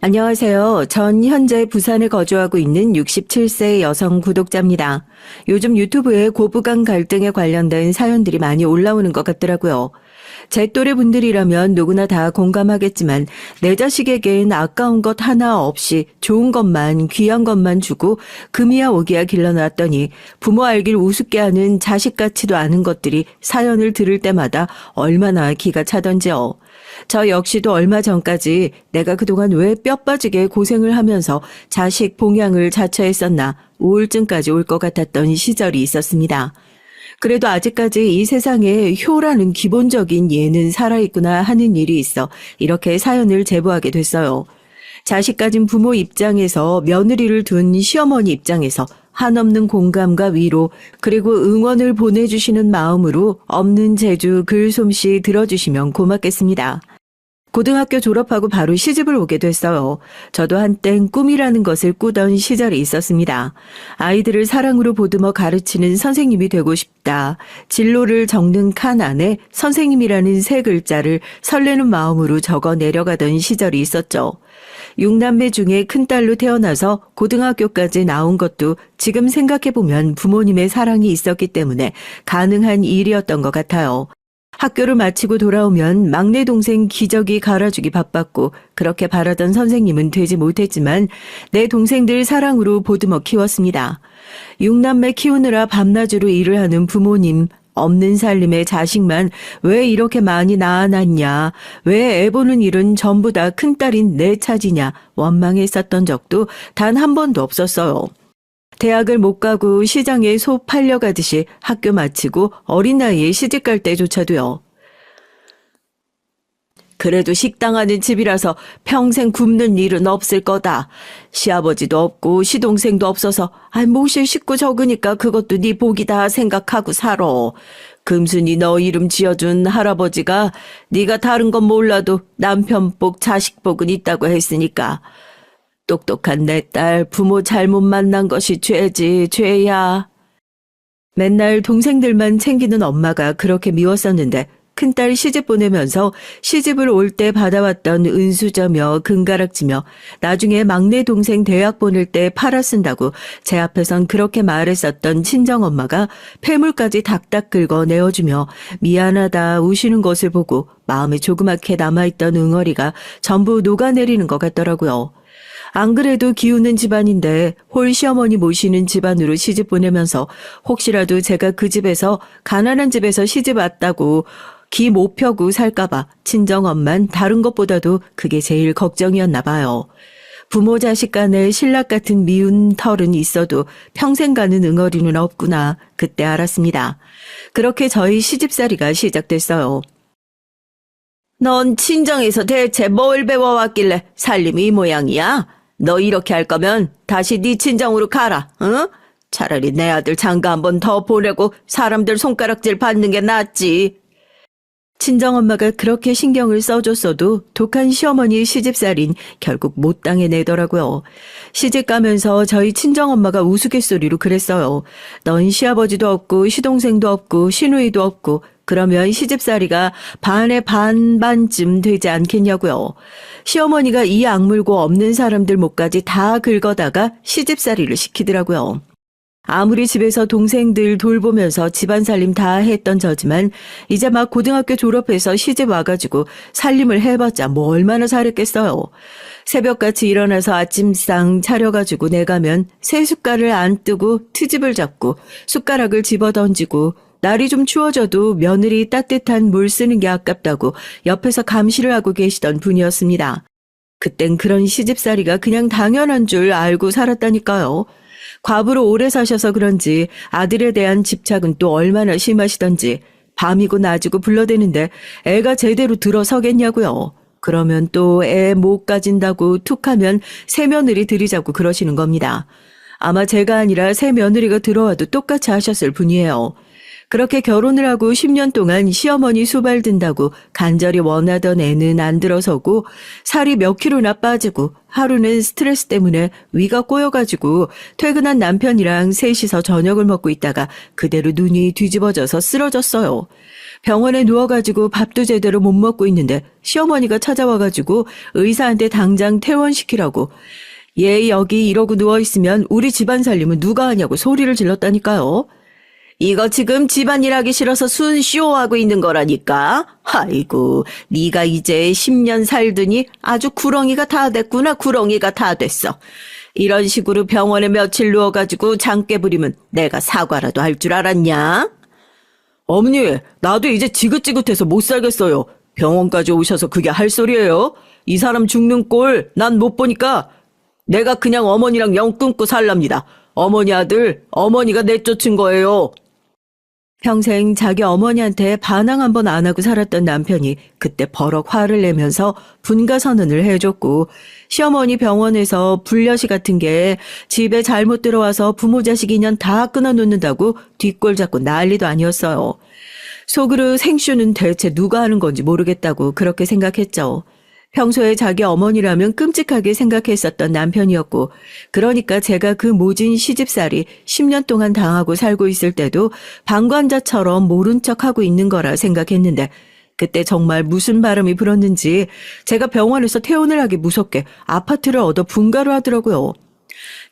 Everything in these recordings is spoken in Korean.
안녕하세요. 전 현재 부산에 거주하고 있는 67세 여성 구독자입니다. 요즘 유튜브에 고부간 갈등에 관련된 사연들이 많이 올라오는 것 같더라고요. 제 또래 분들이라면 누구나 다 공감하겠지만 내 자식에겐 아까운 것 하나 없이 좋은 것만 귀한 것만 주고 금이야 오기야 길러놨더니 부모 알길 우습게 하는 자식 같지도 않은 것들이 사연을 들을 때마다 얼마나 기가 차던지요. 저 역시도 얼마 전까지 내가 그동안 왜 뼈 빠지게 고생을 하면서 자식 봉양을 자처했었나 우울증까지 올 것 같았던 시절이 있었습니다. 그래도 아직까지 이 세상에 효라는 기본적인 예는 살아있구나 하는 일이 있어 이렇게 사연을 제보하게 됐어요. 자식 가진 부모 입장에서 며느리를 둔 시어머니 입장에서 한없는 공감과 위로 그리고 응원을 보내주시는 마음으로 없는 제주 글솜씨 들어주시면 고맙겠습니다. 고등학교 졸업하고 바로 시집을 오게 됐어요. 저도 한땐 꿈이라는 것을 꾸던 시절이 있었습니다. 아이들을 사랑으로 보듬어 가르치는 선생님이 되고 싶다. 진로를 적는 칸 안에 선생님이라는 세 글자를 설레는 마음으로 적어 내려가던 시절이 있었죠. 6남매 중에 큰딸로 태어나서 고등학교까지 나온 것도 지금 생각해보면 부모님의 사랑이 있었기 때문에 가능한 일이었던 것 같아요. 학교를 마치고 돌아오면 막내 동생 기저귀 갈아주기 바빴고 그렇게 바라던 선생님은 되지 못했지만 내 동생들 사랑으로 보듬어 키웠습니다. 6남매 키우느라 밤낮으로 일을 하는 부모님, 없는 살림에 자식만 왜 이렇게 많이 낳아놨냐, 왜 애보는 일은 전부 다 큰딸인 내 차지냐 원망했었던 적도 단 한 번도 없었어요. 대학을 못 가고 시장에 소 팔려가듯이 학교 마치고 어린 나이에 시집갈 때조차도요. 그래도 식당 하는 집이라서 평생 굶는 일은 없을 거다. 시아버지도 없고 시동생도 없어서 모실 식구 적으니까 그것도 네 복이다 생각하고 살아. 금순이 너 이름 지어준 할아버지가 네가 다른 건 몰라도 남편 복 자식 복은 있다고 했으니까. 똑똑한 내 딸 부모 잘못 만난 것이 죄지 죄야. 맨날 동생들만 챙기는 엄마가 그렇게 미웠었는데 큰딸 시집 보내면서 시집을 올 때 받아왔던 은수저며 금가락지며 나중에 막내 동생 대학 보낼 때 팔아 쓴다고 제 앞에선 그렇게 말했었던 친정엄마가 폐물까지 닥닥 긁어 내어주며 미안하다 우시는 것을 보고 마음에 조그맣게 남아있던 응어리가 전부 녹아내리는 것 같더라고요. 안 그래도 기우는 집안인데 홀 시어머니 모시는 집안으로 시집 보내면서 혹시라도 제가 그 집에서 가난한 집에서 시집 왔다고 기 못 펴고 살까봐 친정엄만 다른 것보다도 그게 제일 걱정이었나 봐요. 부모 자식 간에 신락 같은 미운 털은 있어도 평생 가는 응어리는 없구나 그때 알았습니다. 그렇게 저희 시집살이가 시작됐어요. 넌 친정에서 대체 뭘 배워왔길래 살림이 이 모양이야? 너 이렇게 할 거면 다시 네 친정으로 가라, 응? 차라리 내 아들 장가 한 번 더 보내고 사람들 손가락질 받는 게 낫지. 친정엄마가 그렇게 신경을 써줬어도 독한 시어머니 시집살인 결국 못 당해내더라고요. 시집 가면서 저희 친정엄마가 우스갯소리로 그랬어요. 넌 시아버지도 없고 시동생도 없고 시누이도 없고 그러면 시집살이가 반에 반쯤 되지 않겠냐고요. 시어머니가 이 악물고 없는 사람들 목까지 다 긁어다가 시집살이를 시키더라고요. 아무리 집에서 동생들 돌보면서 집안 살림 다 했던 저지만 이제 막 고등학교 졸업해서 시집 와가지고 살림을 해봤자 뭐 얼마나 잘했겠어요. 새벽같이 일어나서 아침상 차려가지고 내가면 새 숟갈을 안 뜨고 트집을 잡고 숟가락을 집어던지고 날이 좀 추워져도 며느리 따뜻한 물 쓰는 게 아깝다고 옆에서 감시를 하고 계시던 분이었습니다. 그땐 그런 시집살이가 그냥 당연한 줄 알고 살았다니까요. 과부로 오래 사셔서 그런지 아들에 대한 집착은 또 얼마나 심하시던지 밤이고 낮이고 불러대는데 애가 제대로 들어서겠냐고요. 그러면 또 애 못 가진다고 툭하면 새며느리 들이자고 그러시는 겁니다. 아마 제가 아니라 새며느리가 들어와도 똑같이 하셨을 분이에요. 그렇게 결혼을 하고 10년 동안 시어머니 수발 든다고 간절히 원하던 애는 안 들어서고 살이 몇 킬로나 빠지고 하루는 스트레스 때문에 위가 꼬여가지고 퇴근한 남편이랑 셋이서 저녁을 먹고 있다가 그대로 눈이 뒤집어져서 쓰러졌어요. 병원에 누워가지고 밥도 제대로 못 먹고 있는데 시어머니가 찾아와가지고 의사한테 당장 퇴원시키라고 얘 여기 이러고 누워있으면 우리 집안 살림은 누가 하냐고 소리를 질렀다니까요. 이거 지금 집안일 하기 싫어서 순쇼하고 있는 거라니까. 아이고, 네가 이제 10년 살더니 아주 구렁이가 다 됐구나. 구렁이가 다 됐어. 이런 식으로 병원에 며칠 누워가지고 장깨 부리면 내가 사과라도 할 줄 알았냐? 어머니, 나도 이제 지긋지긋해서 못 살겠어요. 병원까지 오셔서 그게 할 소리예요? 이 사람 죽는 꼴 난 못 보니까 내가 그냥 어머니랑 영 끊고 살랍니다. 어머니 아들, 어머니가 내쫓은 거예요. 평생 자기 어머니한테 반항 한 번 안 하고 살았던 남편이 그때 버럭 화를 내면서 분가 선언을 해줬고 시어머니 병원에서 불려시 같은 게 집에 잘못 들어와서 부모 자식 인연 다 끊어놓는다고 뒷골 잡고 난리도 아니었어요. 속으로 생쇼는 대체 누가 하는 건지 모르겠다고 그렇게 생각했죠. 평소에 자기 어머니라면 끔찍하게 생각했었던 남편이었고 그러니까 제가 그 모진 시집살이 10년 동안 당하고 살고 있을 때도 방관자처럼 모른 척하고 있는 거라 생각했는데 그때 정말 무슨 바람이 불었는지 제가 병원에서 퇴원을 하기 무섭게 아파트를 얻어 분가를 하더라고요.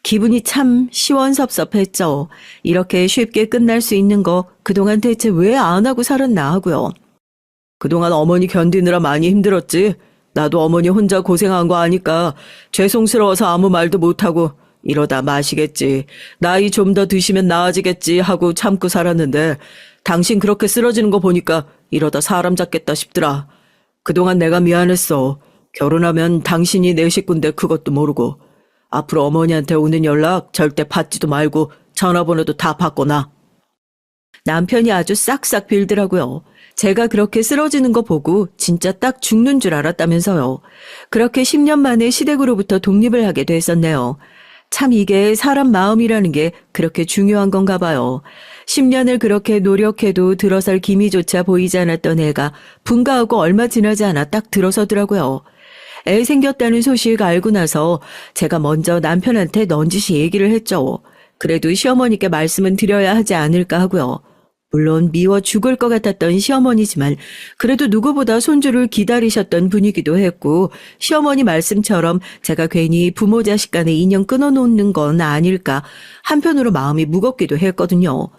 기분이 참 시원섭섭했죠. 이렇게 쉽게 끝날 수 있는 거 그동안 대체 왜 안 하고 살았나 하고요. 그동안 어머니 견디느라 많이 힘들었지. 나도 어머니 혼자 고생한 거 아니까 죄송스러워서 아무 말도 못하고 이러다 마시겠지. 나이 좀 더 드시면 나아지겠지 하고 참고 살았는데 당신 그렇게 쓰러지는 거 보니까 이러다 사람 잡겠다 싶더라. 그동안 내가 미안했어. 결혼하면 당신이 내 식구인데 그것도 모르고. 앞으로 어머니한테 오는 연락 절대 받지도 말고 전화번호도 다 바꿔놔. 남편이 아주 싹싹 빌더라고요. 제가 그렇게 쓰러지는 거 보고 진짜 딱 죽는 줄 알았다면서요. 그렇게 10년 만에 시댁으로부터 독립을 하게 됐었네요. 참 이게 사람 마음이라는 게 그렇게 중요한 건가 봐요. 10년을 그렇게 노력해도 들어설 기미조차 보이지 않았던 애가 분가하고 얼마 지나지 않아 딱 들어서더라고요. 애 생겼다는 소식 알고 나서 제가 먼저 남편한테 넌지시 얘기를 했죠. 그래도 시어머니께 말씀은 드려야 하지 않을까 하고요. 물론 미워 죽을 것 같았던 시어머니지만 그래도 누구보다 손주를 기다리셨던 분이기도 했고 시어머니 말씀처럼 제가 괜히 부모 자식 간의 인연 끊어놓는 건 아닐까 한편으로 마음이 무겁기도 했거든요.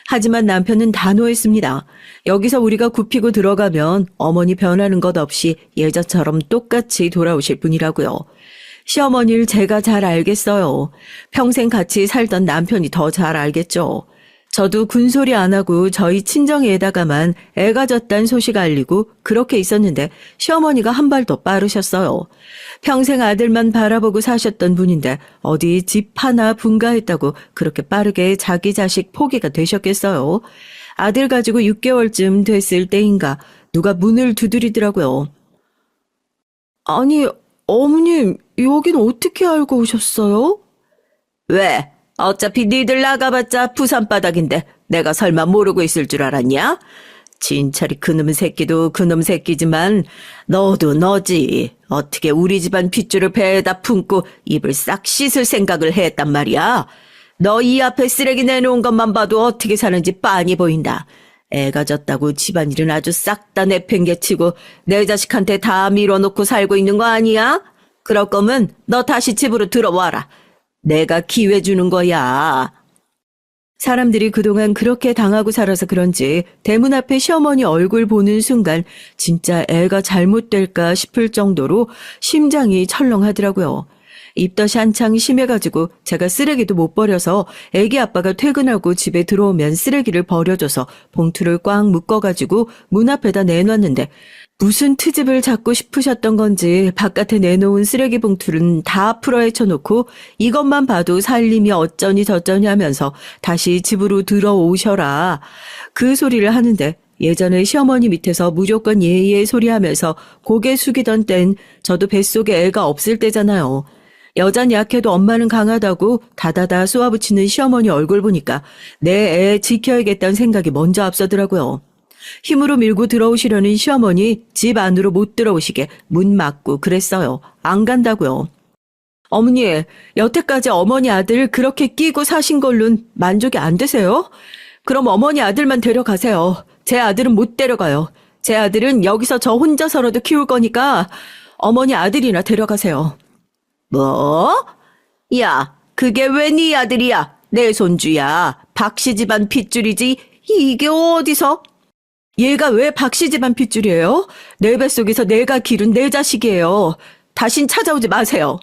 하지만 남편은 단호했습니다. 여기서 우리가 굽히고 들어가면 어머니 변하는 것 없이 예전처럼 똑같이 돌아오실 분이라고요. 시어머니를 제가 잘 알겠어요. 평생 같이 살던 남편이 더 잘 알겠죠. 저도 군소리 안 하고 저희 친정에다가만 애가 졌단 소식 알리고 그렇게 있었는데 시어머니가 한 발 더 빠르셨어요. 평생 아들만 바라보고 사셨던 분인데 어디 집 하나 분가했다고 그렇게 빠르게 자기 자식 포기가 되셨겠어요. 아들 가지고 6개월쯤 됐을 때인가 누가 문을 두드리더라고요. 아니, 어머님, 여긴 어떻게 알고 오셨어요? 왜? 어차피 니들 나가봤자 부산바닥인데 내가 설마 모르고 있을 줄 알았냐? 진철이 그놈 새끼도 그놈 새끼지만 너도 너지. 어떻게 우리 집안 핏줄을 배에다 품고 입을 싹 씻을 생각을 했단 말이야. 너 이 앞에 쓰레기 내놓은 것만 봐도 어떻게 사는지 빤히 보인다. 애가 졌다고 집안일은 아주 싹 다 내팽개치고 내 자식한테 다 밀어놓고 살고 있는 거 아니야? 그럴 거면 너 다시 집으로 들어와라. 내가 기회 주는 거야. 사람들이 그동안 그렇게 당하고 살아서 그런지 대문 앞에 시어머니 얼굴 보는 순간 진짜 애가 잘못될까 싶을 정도로 심장이 철렁하더라고요. 입덧이 한창 심해가지고 제가 쓰레기도 못 버려서 애기 아빠가 퇴근하고 집에 들어오면 쓰레기를 버려줘서 봉투를 꽉 묶어가지고 문 앞에다 내놨는데 무슨 트집을 잡고 싶으셨던 건지 바깥에 내놓은 쓰레기 봉투는 다 풀어헤쳐놓고 이것만 봐도 살림이 어쩌니 저쩌니 하면서 다시 집으로 들어오셔라. 그 소리를 하는데 예전에 시어머니 밑에서 무조건 예예 소리하면서 고개 숙이던 땐 저도 뱃속에 애가 없을 때잖아요. 여잔 약해도 엄마는 강하다고 다다다 쏘아붙이는 시어머니 얼굴 보니까 내 애 지켜야겠다는 생각이 먼저 앞서더라고요. 힘으로 밀고 들어오시려는 시어머니 집 안으로 못 들어오시게 문 막고 그랬어요. 안 간다고요. 어머니, 여태까지 어머니 아들 그렇게 끼고 사신 걸로는 만족이 안 되세요? 그럼 어머니 아들만 데려가세요. 제 아들은 못 데려가요. 제 아들은 여기서 저 혼자서라도 키울 거니까 어머니 아들이나 데려가세요. 뭐? 야, 그게 왜 네 아들이야? 내 손주야. 박씨 집안 핏줄이지. 이게 어디서? 얘가 왜 박씨 집안 핏줄이에요? 내 뱃속에서 내가 기른 내 자식이에요. 다신 찾아오지 마세요.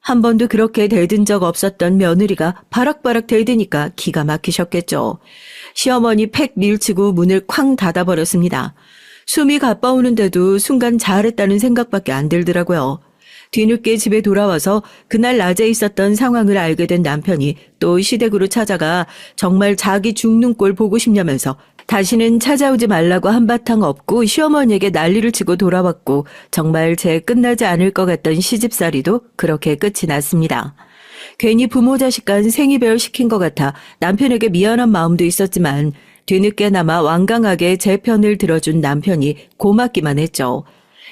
한 번도 그렇게 대든 적 없었던 며느리가 바락바락 대드니까 기가 막히셨겠죠. 시어머니 팩 밀치고 문을 쾅 닫아버렸습니다. 숨이 가빠오는데도 순간 잘했다는 생각밖에 안 들더라고요. 뒤늦게 집에 돌아와서 그날 낮에 있었던 상황을 알게 된 남편이 또 시댁으로 찾아가 정말 자기 죽는 꼴 보고 싶냐면서 다시는 찾아오지 말라고 한바탕 엎고 시어머니에게 난리를 치고 돌아왔고 정말 제 끝나지 않을 것 같던 시집살이도 그렇게 끝이 났습니다. 괜히 부모 자식 간 생이별 시킨 것 같아 남편에게 미안한 마음도 있었지만 뒤늦게나마 완강하게 제 편을 들어준 남편이 고맙기만 했죠.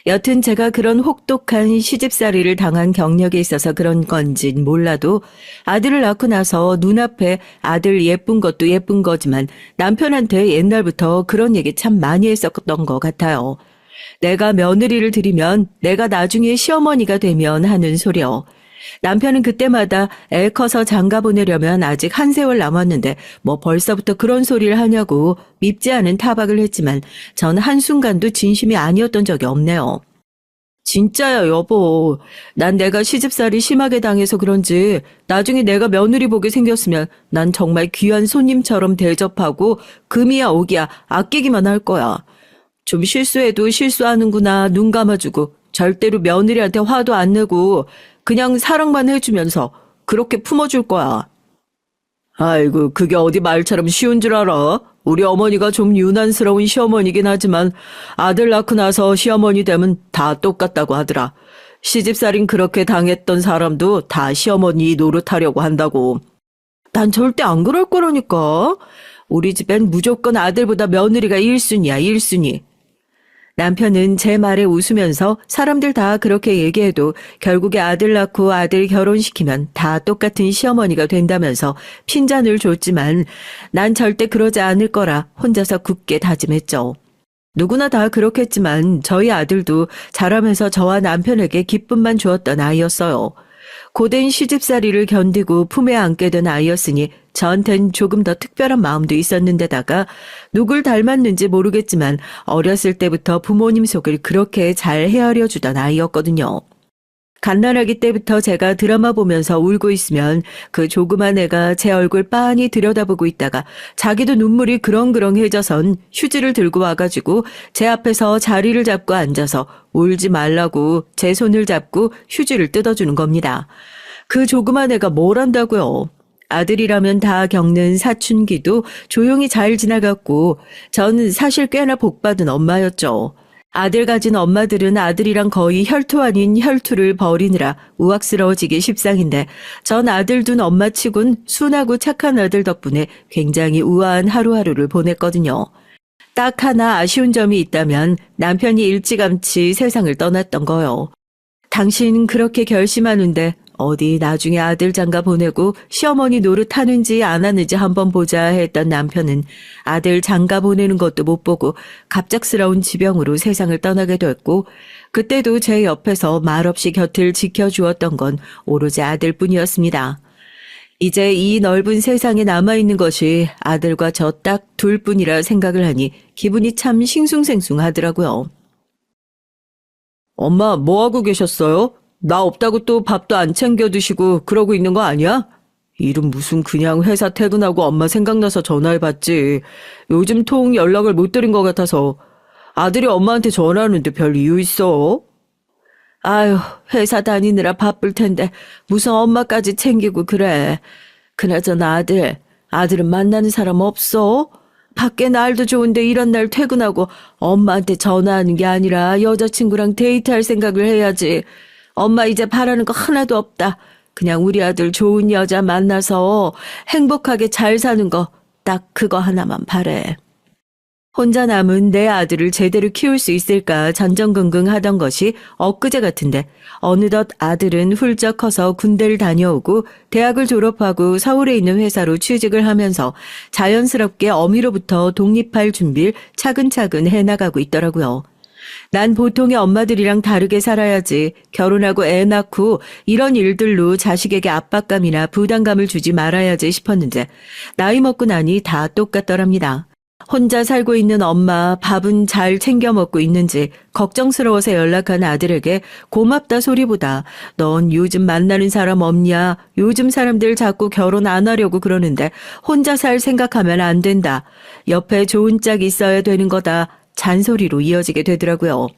여튼 제가 그런 혹독한 시집살이를 당한 경력이 있어서 그런 건진 몰라도 아들을 낳고 나서 눈앞에 아들 예쁜 것도 예쁜 거지만 남편한테 옛날부터 그런 얘기 참 많이 했었던 것 같아요. 내가 며느리를 들이면 내가 나중에 시어머니가 되면 하는 소리요. 남편은 그때마다 애 커서 장가 보내려면 아직 한 세월 남았는데 뭐 벌써부터 그런 소리를 하냐고 밉지 않은 타박을 했지만 전 한순간도 진심이 아니었던 적이 없네요. 진짜야 여보. 난 내가 시집살이 심하게 당해서 그런지 나중에 내가 며느리 보게 생겼으면 난 정말 귀한 손님처럼 대접하고 금이야 옥이야 아끼기만 할 거야. 좀 실수해도 실수하는구나 눈 감아주고 절대로 며느리한테 화도 안 내고 그냥 사랑만 해주면서 그렇게 품어줄 거야. 아이고 그게 어디 말처럼 쉬운 줄 알아? 우리 어머니가 좀 유난스러운 시어머니긴 하지만 아들 낳고 나서 시어머니 되면 다 똑같다고 하더라. 시집살인 그렇게 당했던 사람도 다 시어머니 노릇하려고 한다고. 난 절대 안 그럴 거라니까. 우리 집엔 무조건 아들보다 며느리가 1순위야 1순위. 남편은 제 말에 웃으면서 사람들 다 그렇게 얘기해도 결국에 아들 낳고 아들 결혼시키면 다 똑같은 시어머니가 된다면서 핀잔을 줬지만 난 절대 그러지 않을 거라 혼자서 굳게 다짐했죠. 누구나 다 그렇겠지만 저희 아들도 자라면서 저와 남편에게 기쁨만 주었던 아이였어요. 고된 시집살이를 견디고 품에 안게 된 아이였으니 저한텐 조금 더 특별한 마음도 있었는데다가 누굴 닮았는지 모르겠지만 어렸을 때부터 부모님 속을 그렇게 잘 헤아려 주던 아이였거든요. 갓난아기 때부터 제가 드라마 보면서 울고 있으면 그 조그만 애가 제 얼굴 빤히 들여다보고 있다가 자기도 눈물이 그렁그렁해져선 휴지를 들고 와가지고 제 앞에서 자리를 잡고 앉아서 울지 말라고 제 손을 잡고 휴지를 뜯어주는 겁니다. 그 조그만 애가 뭘 한다고요. 아들이라면 다 겪는 사춘기도 조용히 잘 지나갔고 전 사실 꽤나 복받은 엄마였죠. 아들 가진 엄마들은 아들이랑 거의 혈투 아닌 혈투를 벌이느라 우악스러워지기 십상인데 전 아들 둔 엄마치곤 순하고 착한 아들 덕분에 굉장히 우아한 하루하루를 보냈거든요. 딱 하나 아쉬운 점이 있다면 남편이 일찌감치 세상을 떠났던 거요. 당신 그렇게 결심하는데 어디 나중에 아들 장가 보내고 시어머니 노릇하는지 안 하는지 한번 보자 했던 남편은 아들 장가 보내는 것도 못 보고 갑작스러운 지병으로 세상을 떠나게 됐고 그때도 제 옆에서 말없이 곁을 지켜주었던 건 오로지 아들뿐이었습니다. 이제 이 넓은 세상에 남아있는 것이 아들과 저 딱 둘뿐이라 생각을 하니 기분이 참 싱숭생숭하더라고요. 엄마 뭐하고 계셨어요? 나 없다고 또 밥도 안 챙겨 드시고 그러고 있는 거 아니야? 일은 무슨 그냥 회사 퇴근하고 엄마 생각나서 전화해봤지. 요즘 통 연락을 못 드린 것 같아서. 아들이 엄마한테 전화하는데 별 이유 있어? 아유, 회사 다니느라 바쁠 텐데 무슨 엄마까지 챙기고 그래. 그나저나 아들은 만나는 사람 없어? 밖에 날도 좋은데 이런 날 퇴근하고 엄마한테 전화하는 게 아니라 여자친구랑 데이트할 생각을 해야지. 엄마 이제 바라는 거 하나도 없다. 그냥 우리 아들 좋은 여자 만나서 행복하게 잘 사는 거 딱 그거 하나만 바래. 혼자 남은 내 아들을 제대로 키울 수 있을까 전전긍긍하던 것이 엊그제 같은데 어느덧 아들은 훌쩍 커서 군대를 다녀오고 대학을 졸업하고 서울에 있는 회사로 취직을 하면서 자연스럽게 어미로부터 독립할 준비를 차근차근 해나가고 있더라고요. 난 보통의 엄마들이랑 다르게 살아야지, 결혼하고 애 낳고 이런 일들로 자식에게 압박감이나 부담감을 주지 말아야지 싶었는데 나이 먹고 나니 다 똑같더랍니다. 혼자 살고 있는 엄마 밥은 잘 챙겨 먹고 있는지 걱정스러워서 연락한 아들에게 고맙다 소리보다 넌 요즘 만나는 사람 없냐? 요즘 사람들 자꾸 결혼 안 하려고 그러는데 혼자 살 생각하면 안 된다. 옆에 좋은 짝이 있어야 되는 거다. 잔소리로 이어지게 되더라고요.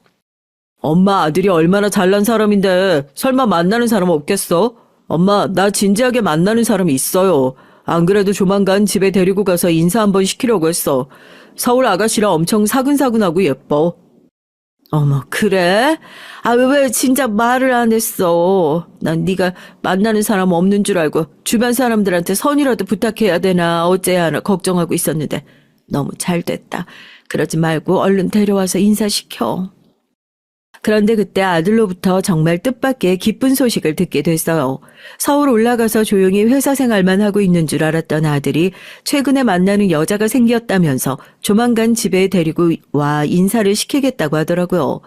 엄마 아들이 얼마나 잘난 사람인데 설마 만나는 사람 없겠어? 엄마 나 진지하게 만나는 사람이 있어요. 안 그래도 조만간 집에 데리고 가서 인사 한번 시키려고 했어. 서울 아가씨라 엄청 사근사근하고 예뻐. 어머 그래? 아 왜 진작 말을 안 했어. 난 네가 만나는 사람 없는 줄 알고 주변 사람들한테 선이라도 부탁해야 되나 어째야 하나 걱정하고 있었는데 너무 잘 됐다. 그러지 말고 얼른 데려와서 인사시켜. 그런데 그때 아들로부터 정말 뜻밖의 기쁜 소식을 듣게 됐어요. 서울 올라가서 조용히 회사 생활만 하고 있는 줄 알았던 아들이 최근에 만나는 여자가 생겼다면서 조만간 집에 데리고 와 인사를 시키겠다고 하더라고요.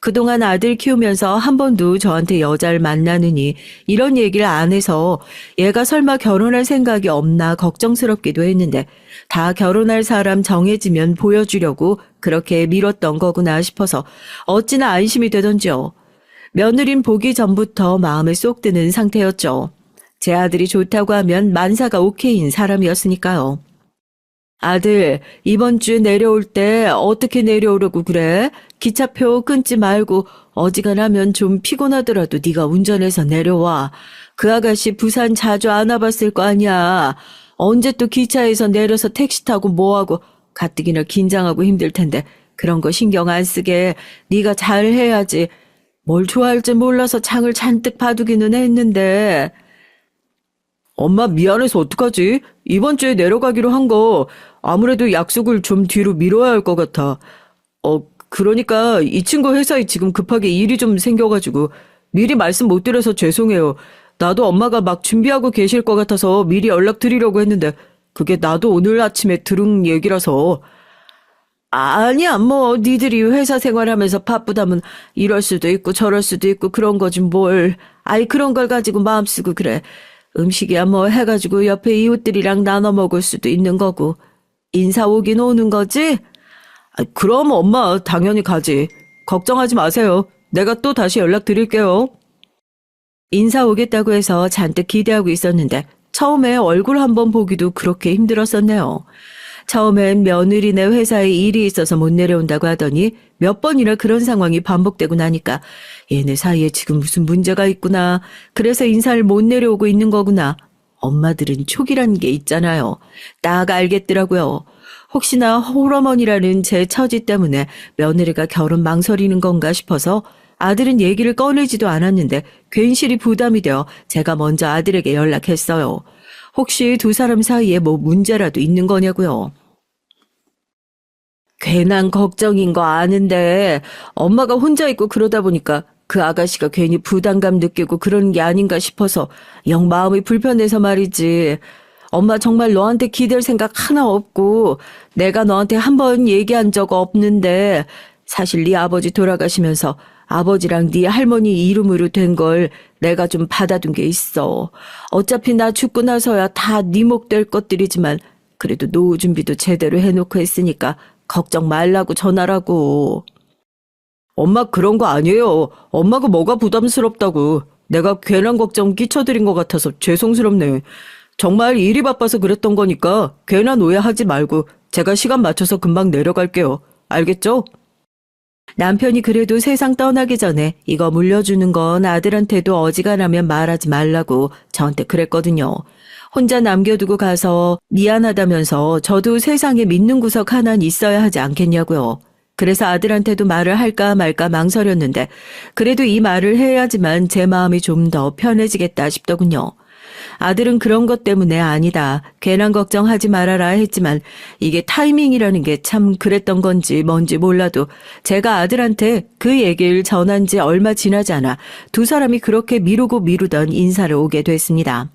그동안 아들 키우면서 한 번도 저한테 여자를 만나느니 이런 얘기를 안 해서 얘가 설마 결혼할 생각이 없나 걱정스럽기도 했는데 다 결혼할 사람 정해지면 보여주려고 그렇게 미뤘던 거구나 싶어서 어찌나 안심이 되던지요. 며느린 보기 전부터 마음에 쏙 드는 상태였죠. 제 아들이 좋다고 하면 만사가 오케이인 사람이었으니까요. 아들, 이번 주에 내려올 때 어떻게 내려오려고 그래? 기차표 끊지 말고 어지간하면 좀 피곤하더라도 네가 운전해서 내려와. 그 아가씨 부산 자주 안 와봤을 거 아니야. 언제 또 기차에서 내려서 택시 타고 뭐하고 가뜩이나 긴장하고 힘들 텐데 그런 거 신경 안 쓰게 네가 잘 해야지. 뭘 좋아할지 몰라서 장을 잔뜩 봐두기는 했는데. 엄마 미안해서 어떡하지? 이번 주에 내려가기로 한 거 아무래도 약속을 좀 뒤로 미뤄야 할 것 같아. 그러니까 이 친구 회사에 지금 급하게 일이 좀 생겨가지고 미리 말씀 못 드려서 죄송해요. 나도 엄마가 막 준비하고 계실 것 같아서 미리 연락드리려고 했는데 그게 나도 오늘 아침에 들은 얘기라서. 아니야 뭐 니들이 회사 생활하면서 바쁘다면 이럴 수도 있고 저럴 수도 있고 그런 거지 뭘. 아이 그런 걸 가지고 마음 쓰고 그래. 음식이야 뭐 해가지고 옆에 이웃들이랑 나눠 먹을 수도 있는 거고. 인사 오긴 오는 거지? 그럼 엄마 당연히 가지. 걱정하지 마세요. 내가 또 다시 연락드릴게요. 인사 오겠다고 해서 잔뜩 기대하고 있었는데 처음에 얼굴 한번 보기도 그렇게 힘들었었네요. 처음엔 며느리네 회사에 일이 있어서 못 내려온다고 하더니 몇 번이나 그런 상황이 반복되고 나니까 얘네 사이에 지금 무슨 문제가 있구나. 그래서 인사를 못 내려오고 있는 거구나. 엄마들은 촉이라는 게 있잖아요. 딱 알겠더라고요. 혹시나 홀어머니라는 제 처지 때문에 며느리가 결혼 망설이는 건가 싶어서 아들은 얘기를 꺼내지도 않았는데 괜시리 부담이 되어 제가 먼저 아들에게 연락했어요. 혹시 두 사람 사이에 뭐 문제라도 있는 거냐고요. 괜한 걱정인 거 아는데 엄마가 혼자 있고 그러다 보니까 그 아가씨가 괜히 부담감 느끼고 그러는 게 아닌가 싶어서 영 마음이 불편해서 말이지. 엄마 정말 너한테 기댈 생각 하나 없고 내가 너한테 한 번 얘기한 적 없는데 사실 네 아버지 돌아가시면서 아버지랑 네 할머니 이름으로 된 걸 내가 좀 받아둔 게 있어. 어차피 나 죽고 나서야 다 네 목 될 것들이지만 그래도 노후 준비도 제대로 해놓고 했으니까 걱정 말라고 전하라고. 엄마 그런 거 아니에요. 엄마가 뭐가 부담스럽다고. 내가 괜한 걱정 끼쳐드린 것 같아서 죄송스럽네. 정말 일이 바빠서 그랬던 거니까 괜한 오해하지 말고 제가 시간 맞춰서 금방 내려갈게요. 알겠죠? 남편이 그래도 세상 떠나기 전에 이거 물려주는 건 아들한테도 어지간하면 말하지 말라고 저한테 그랬거든요. 혼자 남겨두고 가서 미안하다면서 저도 세상에 믿는 구석 하나는 있어야 하지 않겠냐고요. 그래서 아들한테도 말을 할까 말까 망설였는데 그래도 이 말을 해야지만 제 마음이 좀 더 편해지겠다 싶더군요. 아들은 그런 것 때문에 아니다. 괜한 걱정하지 말아라 했지만 이게 타이밍이라는 게 참 그랬던 건지 뭔지 몰라도 제가 아들한테 그 얘기를 전한 지 얼마 지나지 않아 두 사람이 그렇게 미루고 미루던 인사를 오게 됐습니다.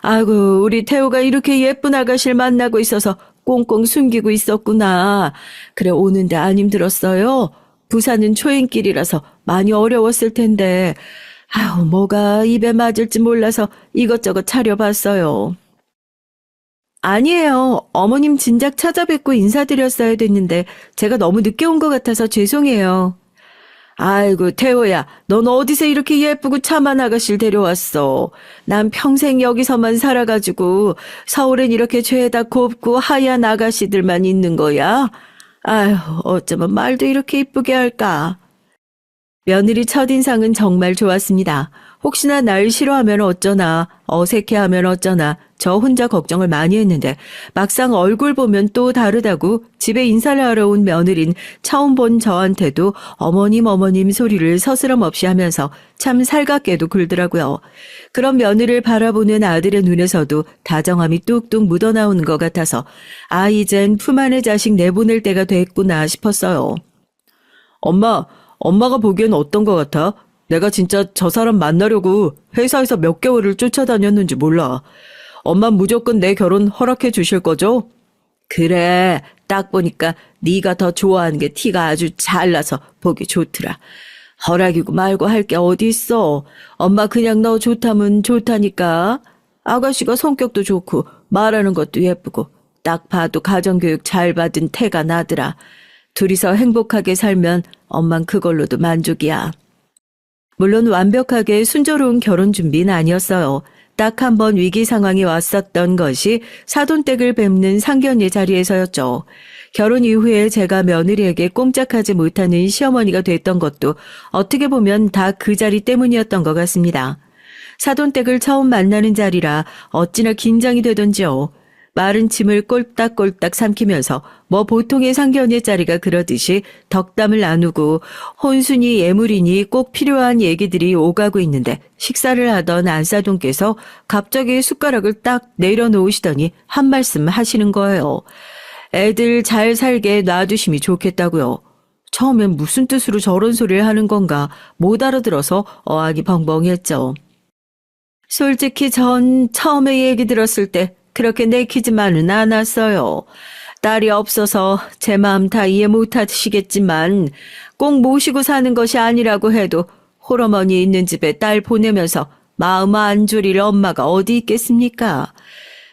아이고, 우리 태호가 이렇게 예쁜 아가씨를 만나고 있어서 꽁꽁 숨기고 있었구나. 그래, 오는데 안 힘들었어요? 부산은 초행길이라서 많이 어려웠을 텐데. 아유, 뭐가 입에 맞을지 몰라서 이것저것 차려봤어요. 아니에요. 어머님 진작 찾아뵙고 인사드렸어야 됐는데 제가 너무 늦게 온 것 같아서 죄송해요. 아이고, 태호야, 넌 어디서 이렇게 예쁘고 참한 아가씨를 데려왔어? 난 평생 여기서만 살아가지고 서울엔 이렇게 죄다 곱고 하얀 아가씨들만 있는 거야? 아휴, 어쩌면 말도 이렇게 이쁘게 할까? 며느리 첫인상은 정말 좋았습니다. 혹시나 날 싫어하면 어쩌나, 어색해하면 어쩌나, 저 혼자 걱정을 많이 했는데 막상 얼굴 보면 또 다르다고 집에 인사를 하러 온 며느린 처음 본 저한테도 어머님 소리를 서스럼없이 하면서 참 살갑게도 굴더라고요. 그런 며느리를 바라보는 아들의 눈에서도 다정함이 뚝뚝 묻어나오는 것 같아서 아, 이젠 품 안의 자식 내보낼 때가 됐구나 싶었어요. 엄마가 보기엔 어떤 것 같아? 내가 진짜 저 사람 만나려고 회사에서 몇 개월을 쫓아다녔는지 몰라. 엄마 무조건 내 결혼 허락해 주실 거죠? 그래, 딱 보니까 네가 더 좋아하는 게 티가 아주 잘 나서 보기 좋더라. 허락이고 말고 할 게 어디 있어. 엄마 그냥 너 좋다면 좋다니까. 아가씨가 성격도 좋고 말하는 것도 예쁘고 딱 봐도 가정교육 잘 받은 태가 나더라. 둘이서 행복하게 살면 엄만 그걸로도 만족이야. 물론 완벽하게 순조로운 결혼 준비는 아니었어요. 딱 한 번 위기 상황이 왔었던 것이 사돈댁을 뵙는 상견례 자리에서였죠. 결혼 이후에 제가 며느리에게 꼼짝하지 못하는 시어머니가 됐던 것도 어떻게 보면 다 그 자리 때문이었던 것 같습니다. 사돈댁을 처음 만나는 자리라 어찌나 긴장이 되던지요. 마른 침을 꼴딱꼴딱 삼키면서 뭐 보통의 상견례 자리가 그러듯이 덕담을 나누고 혼순이 예물이니 꼭 필요한 얘기들이 오가고 있는데 식사를 하던 안사돈께서 갑자기 숟가락을 딱 내려놓으시더니 한 말씀 하시는 거예요. 애들 잘 살게 놔두심이 좋겠다고요. 처음엔 무슨 뜻으로 저런 소리를 하는 건가 못 알아들어서 어안이 벙벙했죠. 솔직히 전 처음에 얘기 들었을 때 그렇게 내키지만은 않았어요. 딸이 없어서 제 마음 다 이해 못하시겠지만 꼭 모시고 사는 것이 아니라고 해도 홀어머니 있는 집에 딸 보내면서 마음 안 졸일 엄마가 어디 있겠습니까?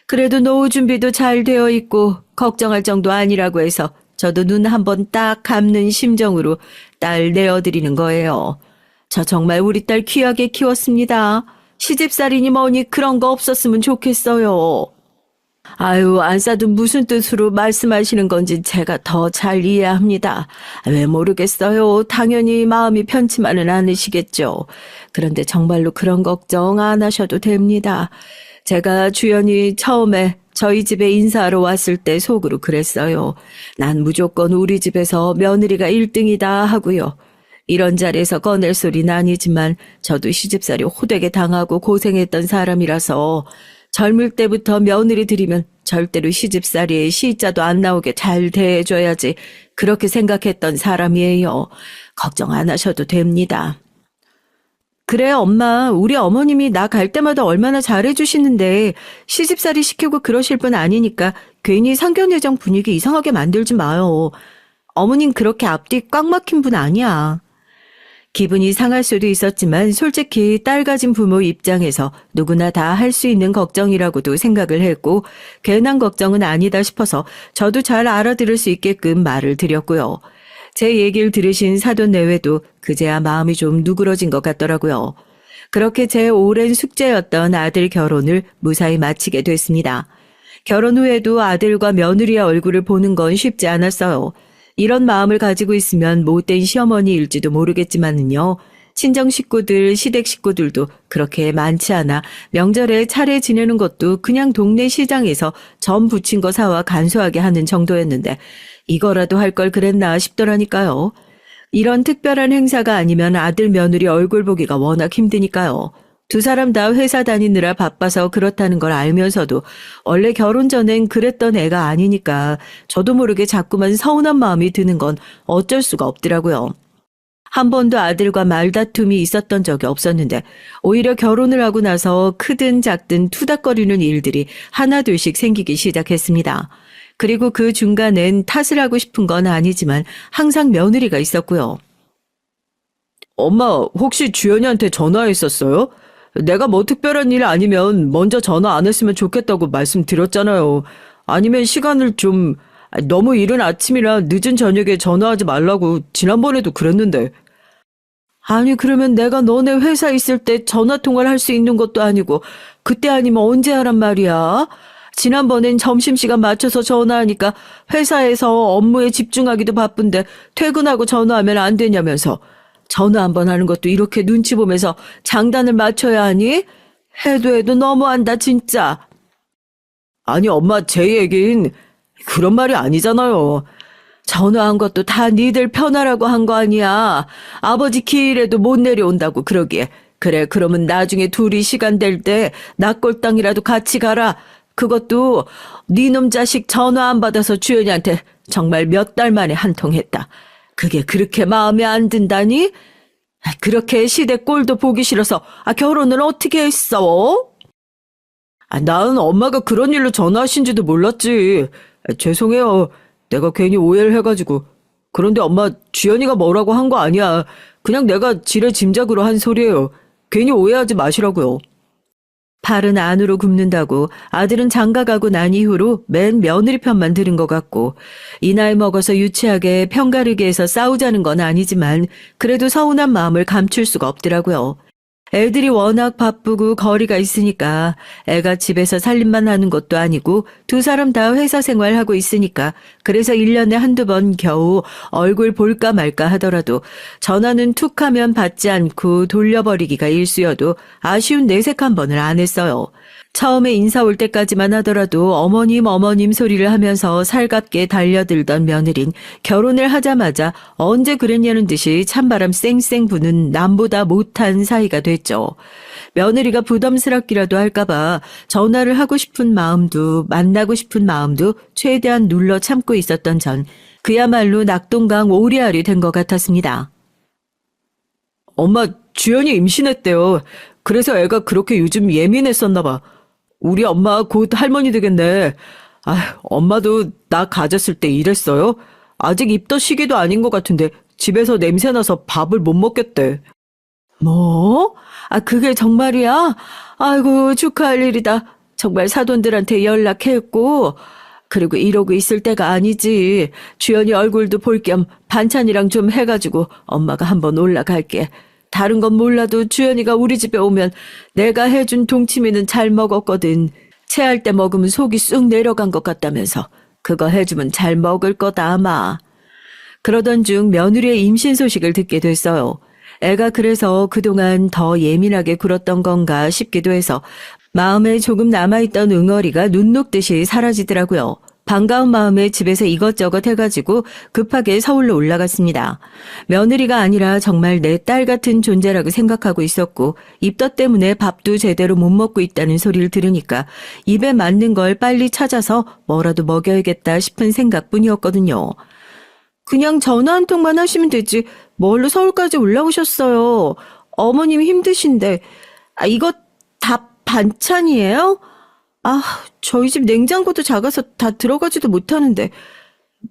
그래도 노후 준비도 잘 되어 있고 걱정할 정도 아니라고 해서 저도 눈 한번 딱 감는 심정으로 딸 내어드리는 거예요. 저 정말 우리 딸 귀하게 키웠습니다. 시집살이니 뭐니 그런 거 없었으면 좋겠어요. 아유, 안사돈 무슨 뜻으로 말씀하시는 건지 제가 더 잘 이해합니다. 왜 모르겠어요. 당연히 마음이 편치만은 않으시겠죠. 그런데 정말로 그런 걱정 안 하셔도 됩니다. 제가 주연이 처음에 저희 집에 인사하러 왔을 때 속으로 그랬어요. 난 무조건 우리 집에서 며느리가 1등이다 하고요. 이런 자리에서 꺼낼 소리는 아니지만 저도 시집살이 호되게 당하고 고생했던 사람이라서 젊을 때부터 며느리 들이면 절대로 시집살이에 시자도 안 나오게 잘 대해줘야지 그렇게 생각했던 사람이에요. 걱정 안 하셔도 됩니다. 그래, 엄마. 우리 어머님이 나 갈 때마다 얼마나 잘해주시는데 시집살이 시키고 그러실 분 아니니까 괜히 상견례장 분위기 이상하게 만들지 마요. 어머님 그렇게 앞뒤 꽉 막힌 분 아니야. 기분이 상할 수도 있었지만 솔직히 딸 가진 부모 입장에서 누구나 다 할 수 있는 걱정이라고도 생각을 했고 괜한 걱정은 아니다 싶어서 저도 잘 알아들을 수 있게끔 말을 드렸고요. 제 얘기를 들으신 사돈 내외도 그제야 마음이 좀 누그러진 것 같더라고요. 그렇게 제 오랜 숙제였던 아들 결혼을 무사히 마치게 됐습니다. 결혼 후에도 아들과 며느리의 얼굴을 보는 건 쉽지 않았어요. 이런 마음을 가지고 있으면 못된 시어머니일지도 모르겠지만은요. 친정 식구들, 시댁 식구들도 그렇게 많지 않아 명절에 차례 지내는 것도 그냥 동네 시장에서 전 부친 거 사와 간소하게 하는 정도였는데 이거라도 할 걸 그랬나 싶더라니까요. 이런 특별한 행사가 아니면 아들 며느리 얼굴 보기가 워낙 힘드니까요. 두 사람 다 회사 다니느라 바빠서 그렇다는 걸 알면서도 원래 결혼 전엔 그랬던 애가 아니니까 저도 모르게 자꾸만 서운한 마음이 드는 건 어쩔 수가 없더라고요. 한 번도 아들과 말다툼이 있었던 적이 없었는데 오히려 결혼을 하고 나서 크든 작든 투닥거리는 일들이 하나둘씩 생기기 시작했습니다. 그리고 그 중간엔 탓을 하고 싶은 건 아니지만 항상 며느리가 있었고요. 엄마, 혹시 주연이한테 전화했었어요? 내가 뭐 특별한 일 아니면 먼저 전화 안 했으면 좋겠다고 말씀드렸잖아요. 아니면 시간을 좀, 너무 이른 아침이라 늦은 저녁에 전화하지 말라고 지난번에도 그랬는데. 아니, 그러면 내가 너네 회사 있을 때 전화 통화를 할 수 있는 것도 아니고 그때 아니면 언제 하란 말이야? 지난번엔 점심시간 맞춰서 전화하니까 회사에서 업무에 집중하기도 바쁜데 퇴근하고 전화하면 안 되냐면서 전화 한 번 하는 것도 이렇게 눈치 보면서 장단을 맞춰야 하니? 해도 너무한다 진짜. 아니 엄마 제 얘긴 그런 말이 아니잖아요. 전화한 것도 다 니들 편하라고 한 거 아니야. 아버지 기일에도 못 내려온다고 그러기에. 그래 그러면 나중에 둘이 시간 될 때 낙골당이라도 같이 가라. 그것도 니놈 자식 전화 안 받아서 주연이한테 정말 몇 달 만에 한 통 했다. 그게 그렇게 마음에 안 든다니? 그렇게 시댁 꼴도 보기 싫어서 결혼을 어떻게 했어? 나는 엄마가 그런 일로 전화하신지도 몰랐지. 죄송해요. 내가 괜히 오해를 해가지고. 그런데 엄마 주연이가 뭐라고 한 거 아니야. 그냥 내가 지레 짐작으로 한 소리예요. 괜히 오해하지 마시라고요. 팔은 안으로 굽는다고 아들은 장가가고 난 이후로 맨 며느리 편만 들은 것 같고 이 나이 먹어서 유치하게 편가르기 해서 싸우자는 건 아니지만 그래도 서운한 마음을 감출 수가 없더라고요. 애들이 워낙 바쁘고 거리가 있으니까 애가 집에서 살림만 하는 것도 아니고 두 사람 다 회사 생활하고 있으니까 그래서 1년에 한두 번 겨우 얼굴 볼까 말까 하더라도 전화는 툭 하면 받지 않고 돌려버리기가 일쑤여도 아쉬운 내색 한 번을 안 했어요. 처음에 인사 올 때까지만 하더라도 어머님 소리를 하면서 살갑게 달려들던 며느린 결혼을 하자마자 언제 그랬냐는 듯이 찬바람 쌩쌩 부는 남보다 못한 사이가 됐죠. 며느리가 부담스럽기라도 할까봐 전화를 하고 싶은 마음도 만나고 싶은 마음도 최대한 눌러 참고 있었던 전 그야말로 낙동강 오리알이 된 것 같았습니다. 엄마 주연이 임신했대요. 그래서 애가 그렇게 요즘 예민했었나 봐. 우리 엄마 곧 할머니 되겠네. 엄마도 나 가졌을 때 이랬어요? 아직 입덧 시기도 아닌 것 같은데 집에서 냄새나서 밥을 못 먹겠대. 뭐? 그게 정말이야? 아이고 축하할 일이다. 정말 사돈들한테 연락했고 그리고 이러고 있을 때가 아니지. 주연이 얼굴도 볼 겸 반찬이랑 좀 해가지고 엄마가 한번 올라갈게. 다른 건 몰라도 주연이가 우리 집에 오면 내가 해준 동치미는 잘 먹었거든. 체할 때 먹으면 속이 쑥 내려간 것 같다면서 그거 해주면 잘 먹을 거다 아마. 그러던 중 며느리의 임신 소식을 듣게 됐어요. 애가 그래서 그동안 더 예민하게 굴었던 건가 싶기도 해서 마음에 조금 남아있던 응어리가 눈 녹듯이 사라지더라고요. 반가운 마음에 집에서 이것저것 해가지고 급하게 서울로 올라갔습니다. 며느리가 아니라 정말 내 딸 같은 존재라고 생각하고 있었고 입덧 때문에 밥도 제대로 못 먹고 있다는 소리를 들으니까 입에 맞는 걸 빨리 찾아서 뭐라도 먹여야겠다 싶은 생각뿐이었거든요. 그냥 전화 한 통만 하시면 되지 뭘로 서울까지 올라오셨어요. 어머님 힘드신데. 이거 다 반찬이에요? 저희 집 냉장고도 작아서 다 들어가지도 못하는데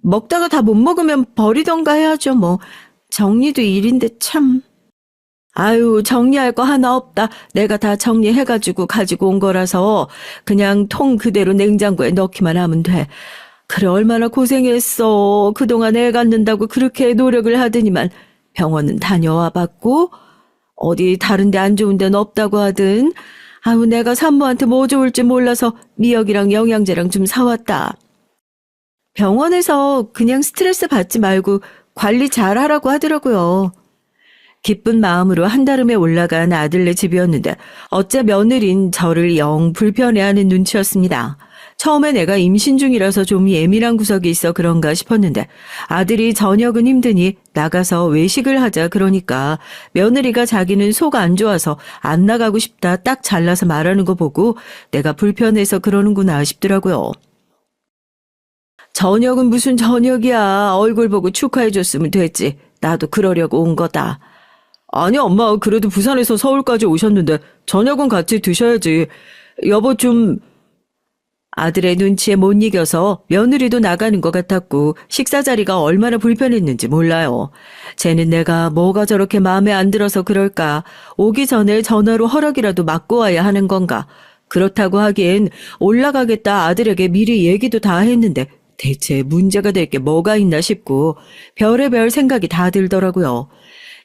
먹다가 다 못 먹으면 버리던가 해야죠 뭐. 정리도 일인데 참. 정리할 거 하나 없다. 내가 다 정리해가지고 가지고 온 거라서 그냥 통 그대로 냉장고에 넣기만 하면 돼. 그래 얼마나 고생했어. 그동안 애 갖는다고 그렇게 노력을 하더니만 병원은 다녀와 봤고 어디 다른 데 안 좋은 데는 없다고 하든 내가 산모한테 뭐 좋을지 몰라서 미역이랑 영양제랑 좀 사왔다. 병원에서 그냥 스트레스 받지 말고 관리 잘 하라고 하더라고요. 기쁜 마음으로 한달음에 올라간 아들네 집이었는데 어째 며느린 저를 영 불편해하는 눈치였습니다. 처음에 내가 임신 중이라서 좀 예민한 구석이 있어 그런가 싶었는데 아들이 저녁은 힘드니 나가서 외식을 하자 그러니까 며느리가 자기는 속 안 좋아서 안 나가고 싶다 딱 잘라서 말하는 거 보고 내가 불편해서 그러는구나 싶더라고요. 저녁은 무슨 저녁이야. 얼굴 보고 축하해줬으면 됐지. 나도 그러려고 온 거다. 아니 엄마 그래도 부산에서 서울까지 오셨는데 저녁은 같이 드셔야지. 여보 좀... 아들의 눈치에 못 이겨서 며느리도 나가는 것 같았고 식사 자리가 얼마나 불편했는지 몰라요. 쟤는 내가 뭐가 저렇게 마음에 안 들어서 그럴까. 오기 전에 전화로 허락이라도 받고 와야 하는 건가. 그렇다고 하기엔 올라가겠다 아들에게 미리 얘기도 다 했는데 대체 문제가 될 게 뭐가 있나 싶고 별의별 생각이 다 들더라고요.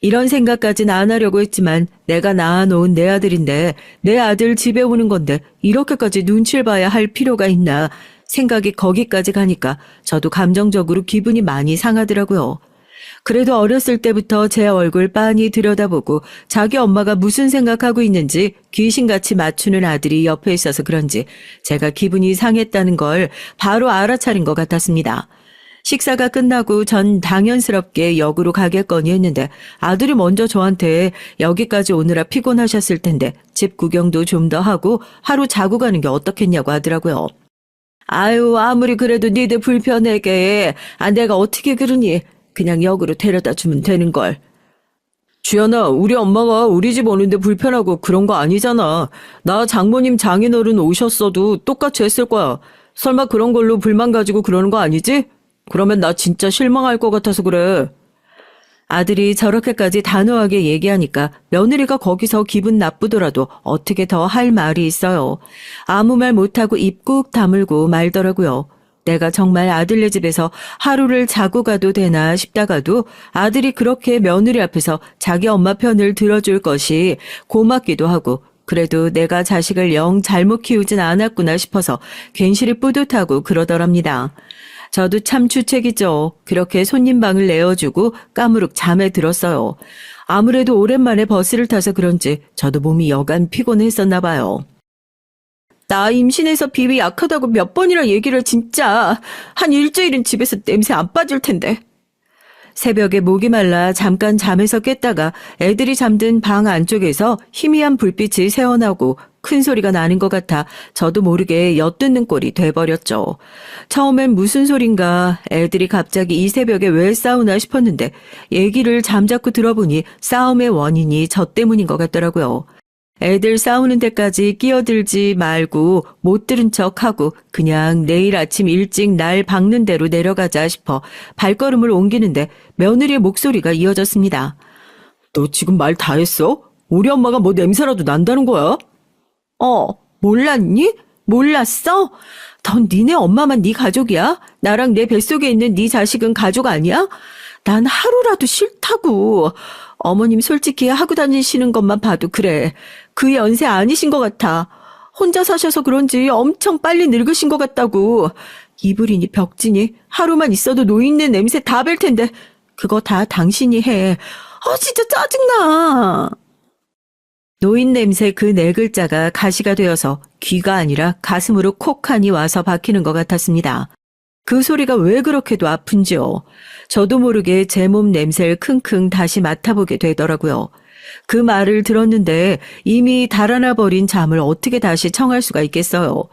이런 생각까진 안 하려고 했지만 내가 낳아놓은 내 아들인데 내 아들 집에 오는 건데 이렇게까지 눈치를 봐야 할 필요가 있나 생각이 거기까지 가니까 저도 감정적으로 기분이 많이 상하더라고요. 그래도 어렸을 때부터 제 얼굴 빤히 들여다보고 자기 엄마가 무슨 생각하고 있는지 귀신같이 맞추는 아들이 옆에 있어서 그런지 제가 기분이 상했다는 걸 바로 알아차린 것 같았습니다. 식사가 끝나고 전 당연스럽게 역으로 가겠거니 했는데 아들이 먼저 저한테 여기까지 오느라 피곤하셨을 텐데 집 구경도 좀 더 하고 하루 자고 가는 게 어떻겠냐고 하더라고요. 아유 아무리 그래도 니들 불편하게 내가 어떻게 그러니 그냥 역으로 데려다 주면 되는걸. 주연아 우리 엄마가 우리 집 오는데 불편하고 그런 거 아니잖아. 나 장모님 장인어른 오셨어도 똑같이 했을 거야. 설마 그런 걸로 불만 가지고 그러는 거 아니지? 그러면 나 진짜 실망할 것 같아서 그래. 아들이 저렇게까지 단호하게 얘기하니까 며느리가 거기서 기분 나쁘더라도 어떻게 더 할 말이 있어요. 아무 말 못하고 입 꾹 다물고 말더라고요. 내가 정말 아들네 집에서 하루를 자고 가도 되나 싶다가도 아들이 그렇게 며느리 앞에서 자기 엄마 편을 들어줄 것이 고맙기도 하고 그래도 내가 자식을 영 잘못 키우진 않았구나 싶어서 괜시리 뿌듯하고 그러더랍니다. 저도 참 주책이죠. 그렇게 손님 방을 내어주고 까무룩 잠에 들었어요. 아무래도 오랜만에 버스를 타서 그런지 저도 몸이 여간 피곤했었나 봐요. 나 임신해서 비위 약하다고 몇 번이나 얘기를 진짜. 한 일주일은 집에서 냄새 안 빠질 텐데. 새벽에 목이 말라 잠깐 잠에서 깼다가 애들이 잠든 방 안쪽에서 희미한 불빛이 새어나오고 큰 소리가 나는 것 같아 저도 모르게 엿듣는 꼴이 돼버렸죠. 처음엔 무슨 소린가 애들이 갑자기 이 새벽에 왜 싸우나 싶었는데 얘기를 잠자코 들어보니 싸움의 원인이 저 때문인 것 같더라고요. 애들 싸우는 데까지 끼어들지 말고 못 들은 척하고 그냥 내일 아침 일찍 날 박는 대로 내려가자 싶어 발걸음을 옮기는데 며느리의 목소리가 이어졌습니다. 너 지금 말 다 했어? 우리 엄마가 뭐 냄새라도 난다는 거야? 몰랐니? 몰랐어? 넌 니네 엄마만 네 가족이야? 나랑 내 뱃속에 있는 네 자식은 가족 아니야? 난 하루라도 싫다고. 어머님 솔직히 하고 다니시는 것만 봐도 그래. 그 연세 아니신 것 같아. 혼자 사셔서 그런지 엄청 빨리 늙으신 것 같다고. 이불이니 벽지니 하루만 있어도 노인네 냄새 다 뵐 텐데 그거 다 당신이 해. 진짜 짜증나. 노인 냄새 그 네 글자가 가시가 되어서 귀가 아니라 가슴으로 콕하니 와서 박히는 것 같았습니다. 그 소리가 왜 그렇게도 아픈지요. 저도 모르게 제 몸 냄새를 킁킁 다시 맡아보게 되더라고요. 그 말을 들었는데 이미 달아나 버린 잠을 어떻게 다시 청할 수가 있겠어요.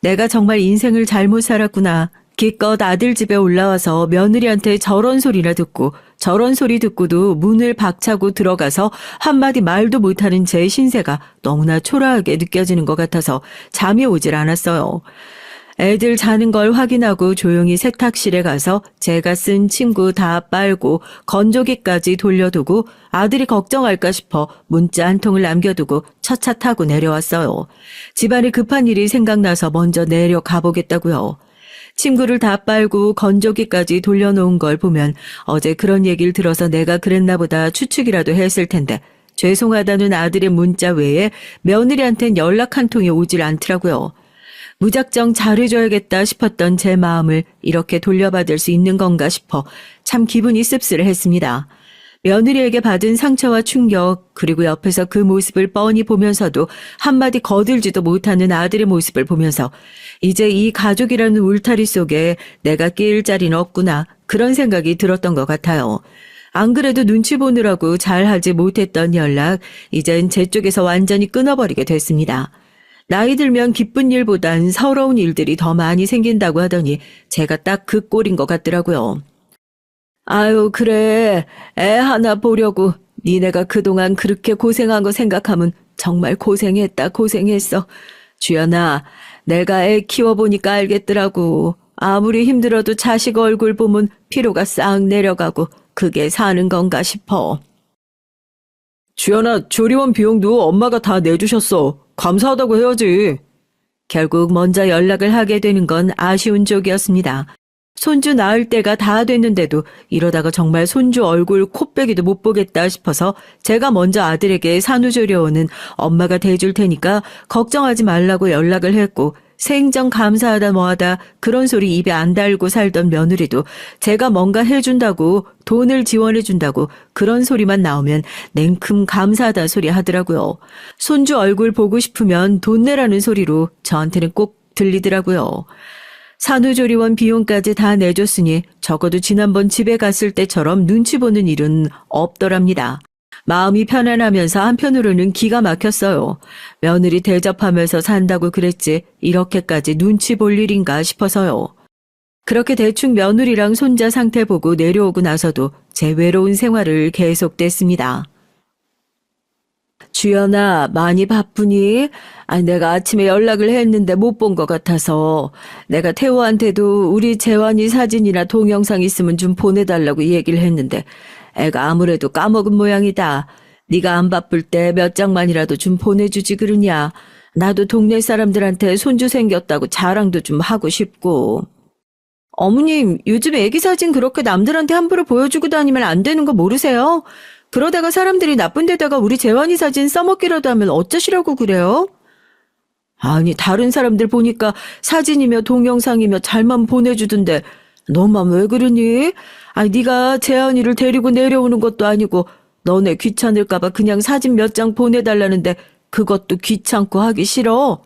내가 정말 인생을 잘못 살았구나. 기껏 아들 집에 올라와서 며느리한테 저런 소리나 듣고 저런 소리 듣고도 문을 박차고 들어가서 한마디 말도 못하는 제 신세가 너무나 초라하게 느껴지는 것 같아서 잠이 오질 않았어요. 애들 자는 걸 확인하고 조용히 세탁실에 가서 제가 쓴 침구 다 빨고 건조기까지 돌려두고 아들이 걱정할까 싶어 문자 한 통을 남겨두고 첫 차 타고 내려왔어요. 집안에 급한 일이 생각나서 먼저 내려가 보겠다고요. 침구를 다 빨고 건조기까지 돌려놓은 걸 보면 어제 그런 얘기를 들어서 내가 그랬나 보다 추측이라도 했을 텐데 죄송하다는 아들의 문자 외에 며느리한텐 연락 한 통이 오질 않더라고요. 무작정 잘해줘야겠다 싶었던 제 마음을 이렇게 돌려받을 수 있는 건가 싶어 참 기분이 씁쓸했습니다. 며느리에게 받은 상처와 충격, 그리고 옆에서 그 모습을 뻔히 보면서도 한마디 거들지도 못하는 아들의 모습을 보면서 이제 이 가족이라는 울타리 속에 내가 끼일 자리는 없구나, 그런 생각이 들었던 것 같아요. 안 그래도 눈치 보느라고 잘하지 못했던 연락, 이젠 제 쪽에서 완전히 끊어버리게 됐습니다. 나이 들면 기쁜 일보단 서러운 일들이 더 많이 생긴다고 하더니 제가 딱 그 꼴인 것 같더라고요. 아유, 그래. 애 하나 보려고 니네가 그동안 그렇게 고생한 거 생각하면 정말 고생했다, 고생했어. 주연아, 내가 애 키워보니까 알겠더라고. 아무리 힘들어도 자식 얼굴 보면 피로가 싹 내려가고 그게 사는 건가 싶어. 주연아, 조리원 비용도 엄마가 다 내주셨어. 감사하다고 해야지. 결국 먼저 연락을 하게 되는 건 아쉬운 쪽이었습니다. 손주 낳을 때가 다 됐는데도 이러다가 정말 손주 얼굴 코빼기도 못 보겠다 싶어서 제가 먼저 아들에게 산후조리원은 엄마가 대줄 테니까 걱정하지 말라고 연락을 했고, 생전 감사하다 뭐하다 그런 소리 입에 안 달고 살던 며느리도 제가 뭔가 해준다고, 돈을 지원해준다고 그런 소리만 나오면 냉큼 감사하다 소리 하더라고요. 손주 얼굴 보고 싶으면 돈 내라는 소리로 저한테는 꼭 들리더라고요. 산후조리원 비용까지 다 내줬으니 적어도 지난번 집에 갔을 때처럼 눈치 보는 일은 없더랍니다. 마음이 편안하면서 한편으로는 기가 막혔어요. 며느리 대접하면서 산다고 그랬지 이렇게까지 눈치 볼 일인가 싶어서요. 그렇게 대충 며느리랑 손자 상태 보고 내려오고 나서도 제 외로운 생활을 계속됐습니다. 주연아, 많이 바쁘니? 내가 아침에 연락을 했는데 못 본 것 같아서 내가 태호한테도 우리 재환이 사진이나 동영상 있으면 좀 보내달라고 얘기를 했는데 애가 아무래도 까먹은 모양이다. 네가 안 바쁠 때 몇 장만이라도 좀 보내주지 그러냐. 나도 동네 사람들한테 손주 생겼다고 자랑도 좀 하고 싶고. 어머님, 요즘 애기 사진 그렇게 남들한테 함부로 보여주고 다니면 안 되는 거 모르세요? 그러다가 사람들이 나쁜 데다가 우리 재환이 사진 써먹기라도 하면 어쩌시려고 그래요? 아니, 다른 사람들 보니까 사진이며 동영상이며 잘만 보내주던데 너만 왜 그러니? 네가 재환이를 데리고 내려오는 것도 아니고 너네 귀찮을까봐 그냥 사진 몇 장 보내달라는데 그것도 귀찮고 하기 싫어.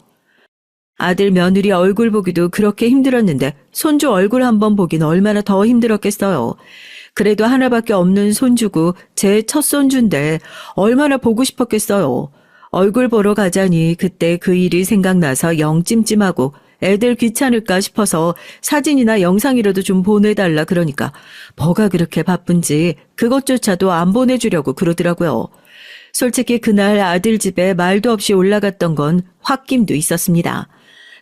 아들 며느리 얼굴 보기도 그렇게 힘들었는데 손주 얼굴 한번 보긴 얼마나 더 힘들었겠어요. 그래도 하나밖에 없는 손주고 제 첫 손주인데 얼마나 보고 싶었겠어요. 얼굴 보러 가자니 그때 그 일이 생각나서 영 찜찜하고 애들 귀찮을까 싶어서 사진이나 영상이라도 좀 보내달라 그러니까 뭐가 그렇게 바쁜지 그것조차도 안 보내주려고 그러더라고요. 솔직히 그날 아들 집에 말도 없이 올라갔던 건 홧김도 있었습니다.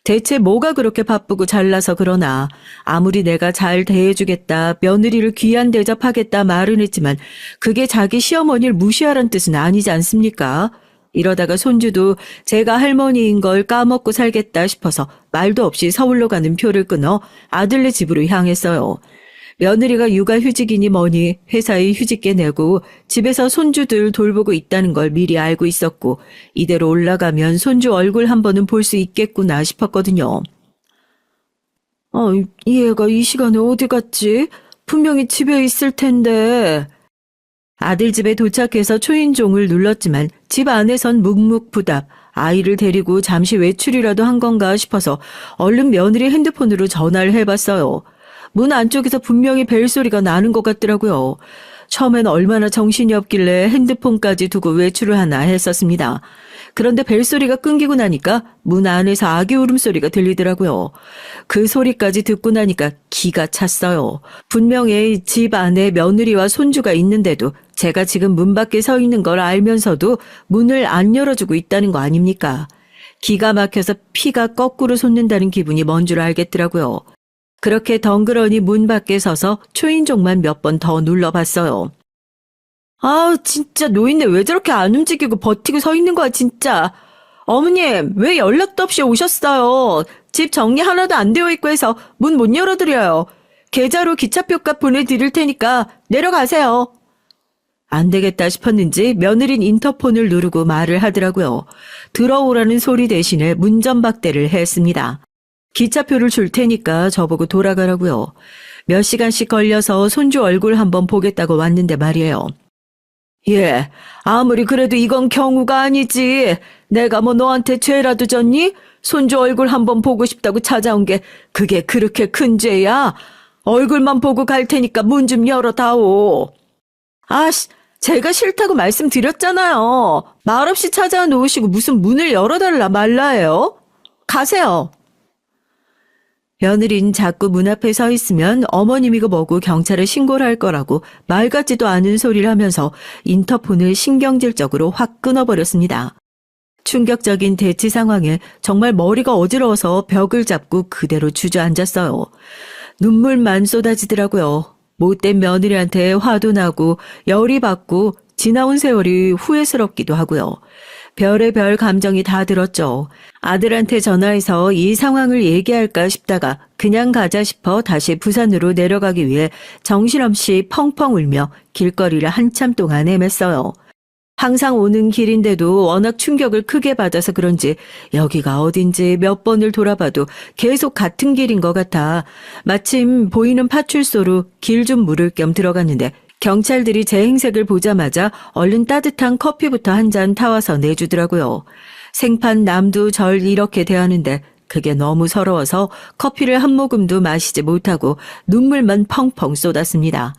대체 뭐가 그렇게 바쁘고 잘나서 그러나 아무리 내가 잘 대해주겠다, 며느리를 귀한 대접하겠다 말은 했지만 그게 자기 시어머니를 무시하란 뜻은 아니지 않습니까? 이러다가 손주도 제가 할머니인 걸 까먹고 살겠다 싶어서 말도 없이 서울로 가는 표를 끊어 아들네 집으로 향했어요. 며느리가 육아휴직이니 뭐니 회사에 휴직계 내고 집에서 손주들 돌보고 있다는 걸 미리 알고 있었고 이대로 올라가면 손주 얼굴 한 번은 볼 수 있겠구나 싶었거든요. 이 애가 이 시간에 어디 갔지? 분명히 집에 있을 텐데. 아들 집에 도착해서 초인종을 눌렀지만 집 안에선 묵묵부답, 아이를 데리고 잠시 외출이라도 한 건가 싶어서 얼른 며느리 핸드폰으로 전화를 해봤어요. 문 안쪽에서 분명히 벨소리가 나는 것 같더라고요. 처음엔 얼마나 정신이 없길래 핸드폰까지 두고 외출을 하나 했었습니다. 그런데 벨소리가 끊기고 나니까 문 안에서 아기 울음소리가 들리더라고요. 그 소리까지 듣고 나니까 기가 찼어요. 분명히 집 안에 며느리와 손주가 있는데도 제가 지금 문 밖에 서 있는 걸 알면서도 문을 안 열어주고 있다는 거 아닙니까? 기가 막혀서 피가 거꾸로 솟는다는 기분이 뭔 줄 알겠더라고요. 그렇게 덩그러니 문 밖에 서서 초인종만 몇 번 더 눌러봤어요. 진짜 노인네 왜 저렇게 안 움직이고 버티고 서 있는 거야 진짜. 어머님 왜 연락도 없이 오셨어요. 집 정리 하나도 안 되어 있고 해서 문 못 열어드려요. 계좌로 기차표값 보내드릴 테니까 내려가세요. 안 되겠다 싶었는지 며느린 인터폰을 누르고 말을 하더라고요. 들어오라는 소리 대신에 문전박대를 했습니다. 기차표를 줄 테니까 저보고 돌아가라고요. 몇 시간씩 걸려서 손주 얼굴 한번 보겠다고 왔는데 말이에요. 예, 아무리 그래도 이건 경우가 아니지. 내가 뭐 너한테 죄라도 졌니? 손주 얼굴 한번 보고 싶다고 찾아온 게 그게 그렇게 큰 죄야? 얼굴만 보고 갈 테니까 문 좀 열어다오. 아씨, 제가 싫다고 말씀드렸잖아요. 말없이 찾아와 놓으시고 무슨 문을 열어달라 말라예요? 가세요. 며느린 자꾸 문 앞에 서 있으면 어머님이고 뭐고 경찰에 신고를 할 거라고 말 같지도 않은 소리를 하면서 인터폰을 신경질적으로 확 끊어버렸습니다. 충격적인 대치 상황에 정말 머리가 어지러워서 벽을 잡고 그대로 주저앉았어요. 눈물만 쏟아지더라고요. 못된 며느리한테 화도 나고 열이 받고 지나온 세월이 후회스럽기도 하고요. 별의별 감정이 다 들었죠. 아들한테 전화해서 이 상황을 얘기할까 싶다가 그냥 가자 싶어 다시 부산으로 내려가기 위해 정신없이 펑펑 울며 길거리를 한참 동안 헤맸어요. 항상 오는 길인데도 워낙 충격을 크게 받아서 그런지 여기가 어딘지 몇 번을 돌아봐도 계속 같은 길인 것 같아 마침 보이는 파출소로 길 좀 물을 겸 들어갔는데 경찰들이 제 행색을 보자마자 얼른 따뜻한 커피부터 한 잔 타와서 내주더라고요. 생판 남도 절 이렇게 대하는데 그게 너무 서러워서 커피를 한 모금도 마시지 못하고 눈물만 펑펑 쏟았습니다.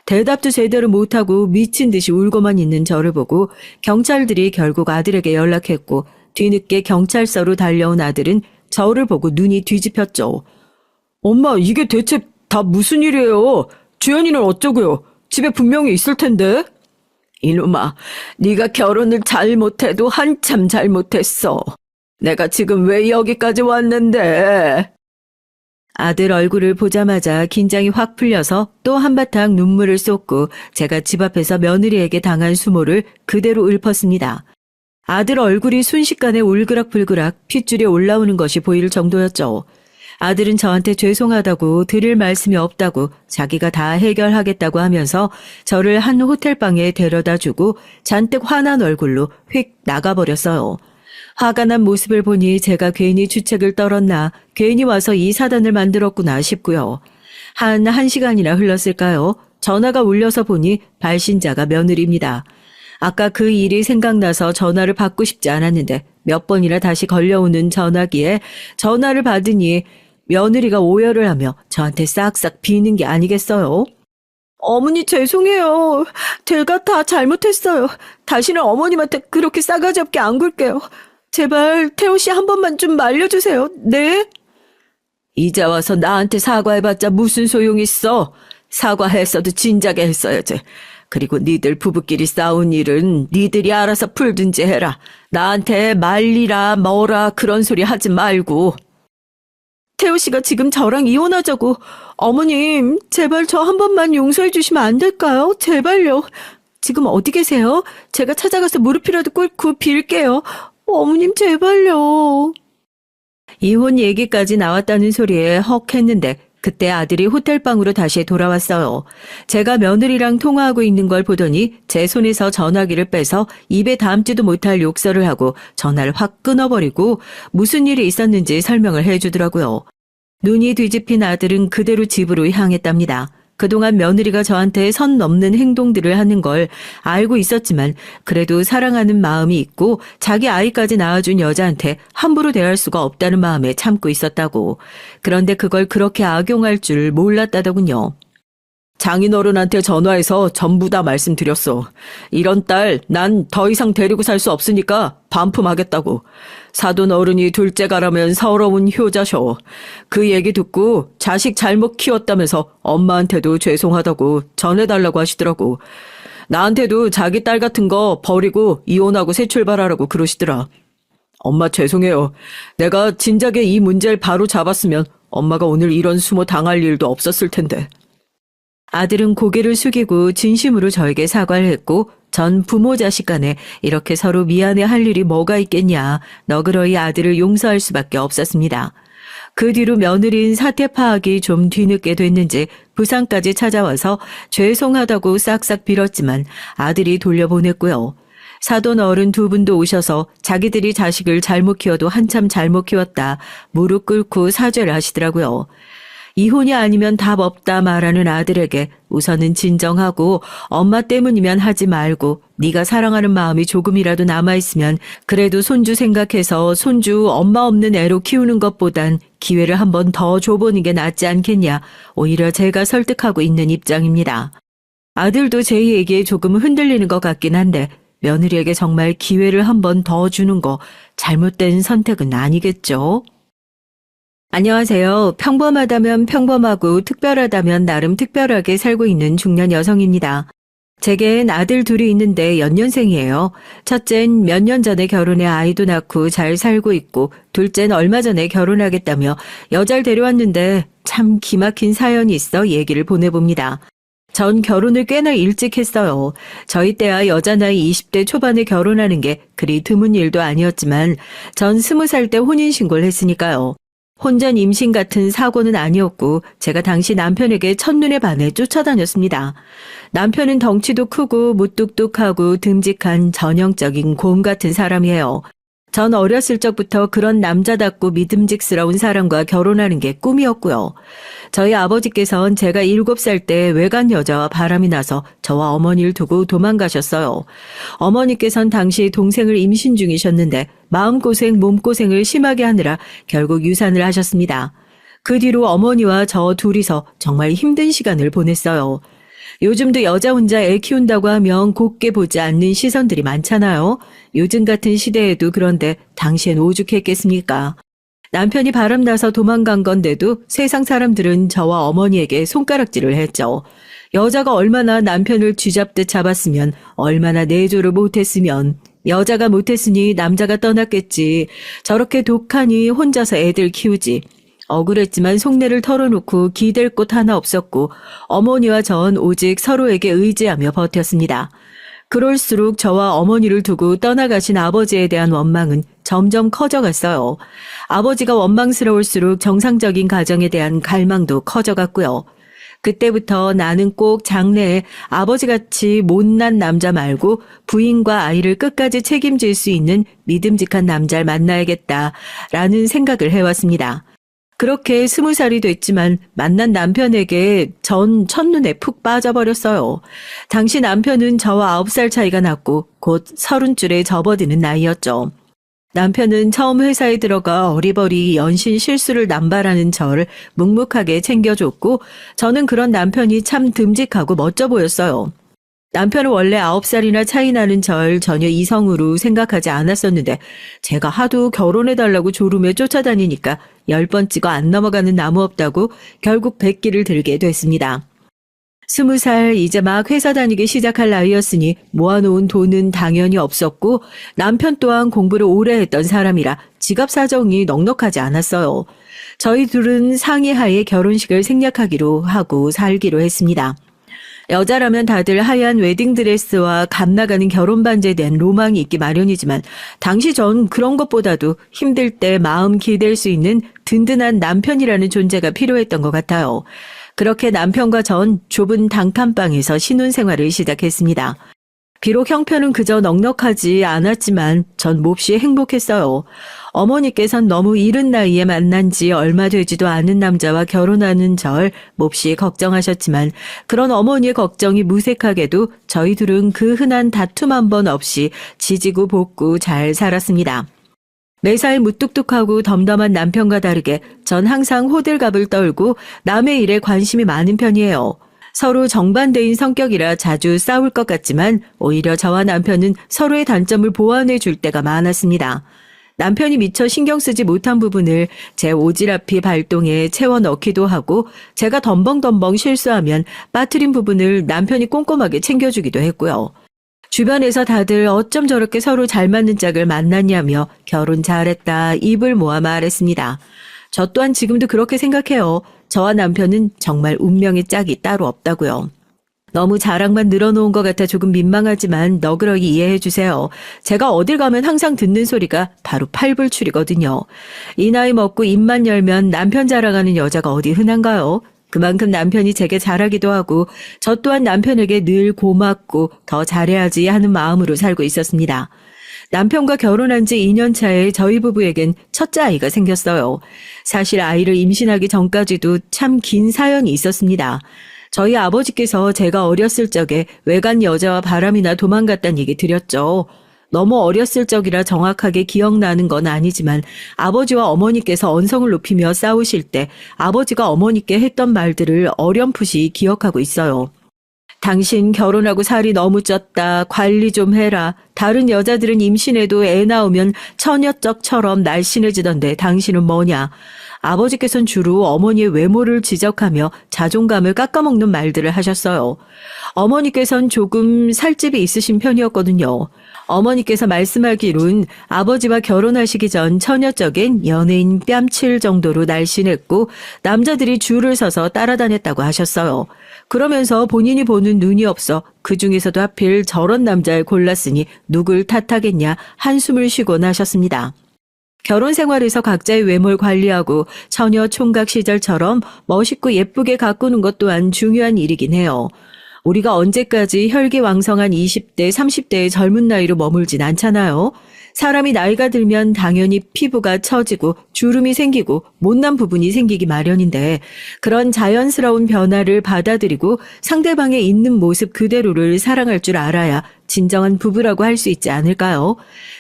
대답도 제대로 못하고 미친 듯이 울고만 있는 저를 보고 경찰들이 결국 아들에게 연락했고 뒤늦게 경찰서로 달려온 아들은 저를 보고 눈이 뒤집혔죠. 엄마, 이게 대체 다 무슨 일이에요? 주연이는 어쩌고요? 집에 분명히 있을 텐데. 이놈아, 네가 결혼을 잘못해도 한참 잘못했어. 내가 지금 왜 여기까지 왔는데. 아들 얼굴을 보자마자 긴장이 확 풀려서 또 한바탕 눈물을 쏟고 제가 집 앞에서 며느리에게 당한 수모를 그대로 읊었습니다. 아들 얼굴이 순식간에 울그락불그락 핏줄이 올라오는 것이 보일 정도였죠. 아들은 저한테 죄송하다고 드릴 말씀이 없다고 자기가 다 해결하겠다고 하면서 저를 한 호텔방에 데려다주고 잔뜩 화난 얼굴로 휙 나가버렸어요. 화가 난 모습을 보니 제가 괜히 주책을 떨었나 괜히 와서 이 사단을 만들었구나 싶고요. 한 1시간이나 흘렀을까요? 전화가 울려서 보니 발신자가 며느리입니다. 아까 그 일이 생각나서 전화를 받고 싶지 않았는데 몇 번이나 다시 걸려오는 전화기에 전화를 받으니 며느리가 오열을 하며 저한테 싹싹 비는 게 아니겠어요? 어머니 죄송해요. 제가 다 잘못했어요. 다시는 어머님한테 그렇게 싸가지 없게 안 굴게요. 제발 태호 씨 한 번만 좀 말려주세요. 네? 이제 와서 나한테 사과해봤자 무슨 소용 있어. 사과했어도 진작에 했어야지. 그리고 니들 부부끼리 싸운 일은 니들이 알아서 풀든지 해라. 나한테 말리라 뭐라 그런 소리 하지 말고. 태호 씨가 지금 저랑 이혼하자고. 어머님, 제발 저 한 번만 용서해 주시면 안 될까요? 제발요. 지금 어디 계세요? 제가 찾아가서 무릎이라도 꿇고 빌게요. 어머님, 제발요. 이혼 얘기까지 나왔다는 소리에 헉 했는데 그때 아들이 호텔방으로 다시 돌아왔어요. 제가 며느리랑 통화하고 있는 걸 보더니 제 손에서 전화기를 빼서 입에 담지도 못할 욕설을 하고 전화를 확 끊어버리고 무슨 일이 있었는지 설명을 해주더라고요. 눈이 뒤집힌 아들은 그대로 집으로 향했답니다. 그동안 며느리가 저한테 선 넘는 행동들을 하는 걸 알고 있었지만 그래도 사랑하는 마음이 있고 자기 아이까지 낳아준 여자한테 함부로 대할 수가 없다는 마음에 참고 있었다고. 그런데 그걸 그렇게 악용할 줄 몰랐다더군요. 장인어른한테 전화해서 전부 다 말씀드렸어. 이런 딸 난 더 이상 데리고 살 수 없으니까 반품하겠다고. 사돈 어른이 둘째 가라면 서러운 효자셔. 그 얘기 듣고 자식 잘못 키웠다면서 엄마한테도 죄송하다고 전해달라고 하시더라고. 나한테도 자기 딸 같은 거 버리고 이혼하고 새 출발하라고 그러시더라. 엄마 죄송해요. 내가 진작에 이 문제를 바로 잡았으면 엄마가 오늘 이런 수모 당할 일도 없었을 텐데. 아들은 고개를 숙이고 진심으로 저에게 사과를 했고 전 부모 자식 간에 이렇게 서로 미안해할 일이 뭐가 있겠냐 너그러이 아들을 용서할 수밖에 없었습니다. 그 뒤로 며느리인 사태 파악이 좀 뒤늦게 됐는지 부산까지 찾아와서 죄송하다고 싹싹 빌었지만 아들이 돌려보냈고요. 사돈 어른 두 분도 오셔서 자기들이 자식을 잘못 키워도 한참 잘못 키웠다 무릎 꿇고 사죄를 하시더라고요. 이혼이 아니면 답 없다 말하는 아들에게 우선은 진정하고 엄마 때문이면 하지 말고 네가 사랑하는 마음이 조금이라도 남아있으면 그래도 손주 생각해서 손주 엄마 없는 애로 키우는 것보단 기회를 한 번 더 줘보는 게 낫지 않겠냐. 오히려 제가 설득하고 있는 입장입니다. 아들도 제 얘기에 조금 흔들리는 것 같긴 한데 며느리에게 정말 기회를 한 번 더 주는 거 잘못된 선택은 아니겠죠? 안녕하세요. 평범하다면 평범하고 특별하다면 나름 특별하게 살고 있는 중년 여성입니다. 제겐 아들 둘이 있는데 연년생이에요. 첫째는 몇 년 전에 결혼해 아이도 낳고 잘 살고 있고 둘째는 얼마 전에 결혼하겠다며 여자를 데려왔는데 참 기막힌 사연이 있어 얘기를 보내봅니다. 전 결혼을 꽤나 일찍 했어요. 저희 때야 여자 나이 20대 초반에 결혼하는 게 그리 드문 일도 아니었지만 전 20살 때 혼인신고를 했으니까요. 혼전 임신 같은 사고는 아니었고 제가 당시 남편에게 첫눈에 반해 쫓아다녔습니다. 남편은 덩치도 크고 무뚝뚝하고 듬직한 전형적인 곰 같은 사람이에요. 전 어렸을 적부터 그런 남자답고 믿음직스러운 사람과 결혼하는 게 꿈이었고요. 저희 아버지께서는 제가 7살 때 외간 여자와 바람이 나서 저와 어머니를 두고 도망가셨어요. 어머니께서는 당시 동생을 임신 중이셨는데 마음고생, 몸고생을 심하게 하느라 결국 유산을 하셨습니다. 그 뒤로 어머니와 저 둘이서 정말 힘든 시간을 보냈어요. 요즘도 여자 혼자 애 키운다고 하면 곱게 보지 않는 시선들이 많잖아요. 요즘 같은 시대에도 그런데 당시엔 오죽했겠습니까? 남편이 바람나서 도망간 건데도 세상 사람들은 저와 어머니에게 손가락질을 했죠. 여자가 얼마나 남편을 쥐잡듯 잡았으면 얼마나 내조를 못했으면 여자가 못했으니 남자가 떠났겠지. 저렇게 독하니 혼자서 애들 키우지. 억울했지만 속내를 털어놓고 기댈 곳 하나 없었고 어머니와 전 오직 서로에게 의지하며 버텼습니다. 그럴수록 저와 어머니를 두고 떠나가신 아버지에 대한 원망은 점점 커져갔어요. 아버지가 원망스러울수록 정상적인 가정에 대한 갈망도 커져갔고요. 그때부터 나는 꼭 장래에 아버지같이 못난 남자 말고 부인과 아이를 끝까지 책임질 수 있는 믿음직한 남자를 만나야겠다라는 생각을 해왔습니다. 그렇게 20살이 됐지만 만난 남편에게 전 첫눈에 푹 빠져버렸어요. 당시 남편은 저와 9살 차이가 났고 곧 30줄에 접어드는 나이였죠. 남편은 처음 회사에 들어가 어리버리 연신 실수를 남발하는 저를 묵묵하게 챙겨줬고 저는 그런 남편이 참 듬직하고 멋져 보였어요. 남편은 원래 9살이나 차이 나는 절 전혀 이성으로 생각하지 않았었는데 제가 하도 결혼해달라고 졸음에 쫓아다니니까 10번 찍어 안 넘어가는 나무 없다고 결국 백기를 들게 됐습니다. 20살 이제 막 회사 다니기 시작할 나이였으니 모아놓은 돈은 당연히 없었고 남편 또한 공부를 오래 했던 사람이라 지갑 사정이 넉넉하지 않았어요. 저희 둘은 상의하에 결혼식을 생략하기로 하고 살기로 했습니다. 여자라면 다들 하얀 웨딩드레스와 값나가는 결혼반지에 대한 로망이 있기 마련이지만 당시 전 그런 것보다도 힘들 때 마음 기댈 수 있는 든든한 남편이라는 존재가 필요했던 것 같아요. 그렇게 남편과 전 좁은 단칸방에서 신혼생활을 시작했습니다. 비록 형편은 그저 넉넉하지 않았지만 전 몹시 행복했어요. 어머니께서는 너무 이른 나이에 만난 지 얼마 되지도 않은 남자와 결혼하는 절 몹시 걱정하셨지만 그런 어머니의 걱정이 무색하게도 저희 둘은 그 흔한 다툼 한 번 없이 지지고 볶고 잘 살았습니다. 매사에 무뚝뚝하고 덤덤한 남편과 다르게 전 항상 호들갑을 떨고 남의 일에 관심이 많은 편이에요. 서로 정반대인 성격이라 자주 싸울 것 같지만 오히려 저와 남편은 서로의 단점을 보완해 줄 때가 많았습니다. 남편이 미처 신경 쓰지 못한 부분을 제 오지랖이 발동에 채워 넣기도 하고 제가 덤벙덤벙 실수하면 빠뜨린 부분을 남편이 꼼꼼하게 챙겨주기도 했고요. 주변에서 다들 어쩜 저렇게 서로 잘 맞는 짝을 만났냐며 결혼 잘했다 입을 모아 말했습니다. 저 또한 지금도 그렇게 생각해요. 저와 남편은 정말 운명의 짝이 따로 없다고요. 너무 자랑만 늘어놓은 것 같아 조금 민망하지만 너그러이 이해해 주세요. 제가 어딜 가면 항상 듣는 소리가 바로 팔불출이거든요. 이 나이 먹고 입만 열면 남편 자랑하는 여자가 어디 흔한가요? 그만큼 남편이 제게 잘하기도 하고 저 또한 남편에게 늘 고맙고 더 잘해야지 하는 마음으로 살고 있었습니다. 남편과 결혼한 지 2년 차에 저희 부부에겐 첫째 아이가 생겼어요. 사실 아이를 임신하기 전까지도 참 긴 사연이 있었습니다. 저희 아버지께서 제가 어렸을 적에 외간 여자와 바람이나 도망갔다는 얘기 드렸죠. 너무 어렸을 적이라 정확하게 기억나는 건 아니지만 아버지와 어머니께서 언성을 높이며 싸우실 때 아버지가 어머니께 했던 말들을 어렴풋이 기억하고 있어요. 당신 결혼하고 살이 너무 쪘다. 관리 좀 해라. 다른 여자들은 임신해도 애 나오면 처녀쩍처럼 날씬해지던데 당신은 뭐냐. 아버지께서는 주로 어머니의 외모를 지적하며 자존감을 깎아먹는 말들을 하셨어요. 어머니께서는 조금 살집이 있으신 편이었거든요. 어머니께서 말씀하기론 아버지와 결혼하시기 전 처녀적인 연예인 뺨칠 정도로 날씬했고 남자들이 줄을 서서 따라다녔다고 하셨어요. 그러면서 본인이 보는 눈이 없어 그중에서도 하필 저런 남자를 골랐으니 누굴 탓하겠냐 한숨을 쉬곤 하셨습니다. 결혼 생활에서 각자의 외모를 관리하고 처녀 총각 시절처럼 멋있고 예쁘게 가꾸는 것 또한 중요한 일이긴 해요. 우리가 언제까지 혈기왕성한 20대, 30대의 젊은 나이로 머물진 않잖아요. 사람이 나이가 들면 당연히 피부가 처지고 주름이 생기고 못난 부분이 생기기 마련인데 그런 자연스러운 변화를 받아들이고 상대방의 있는 모습 그대로를 사랑할 줄 알아야 진정한 부부라고 할 수 있지 않을까요?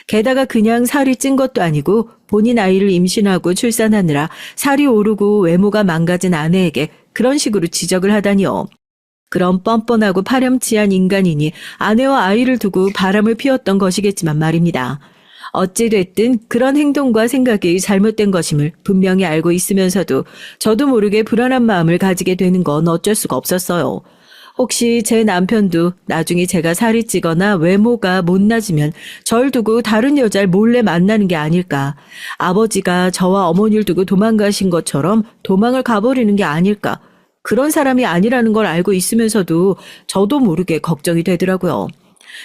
게다가 그냥 살이 찐 것도 아니고 본인 아이를 임신하고 출산하느라 살이 오르고 외모가 망가진 아내에게 그런 식으로 지적을 하다니요. 그런 뻔뻔하고 파렴치한 인간이니 아내와 아이를 두고 바람을 피웠던 것이겠지만 말입니다. 어찌됐든 그런 행동과 생각이 잘못된 것임을 분명히 알고 있으면서도 저도 모르게 불안한 마음을 가지게 되는 건 어쩔 수가 없었어요. 혹시 제 남편도 나중에 제가 살이 찌거나 외모가 못나지면 절 두고 다른 여자를 몰래 만나는 게 아닐까. 아버지가 저와 어머니를 두고 도망가신 것처럼 도망을 가버리는 게 아닐까. 그런 사람이 아니라는 걸 알고 있으면서도 저도 모르게 걱정이 되더라고요.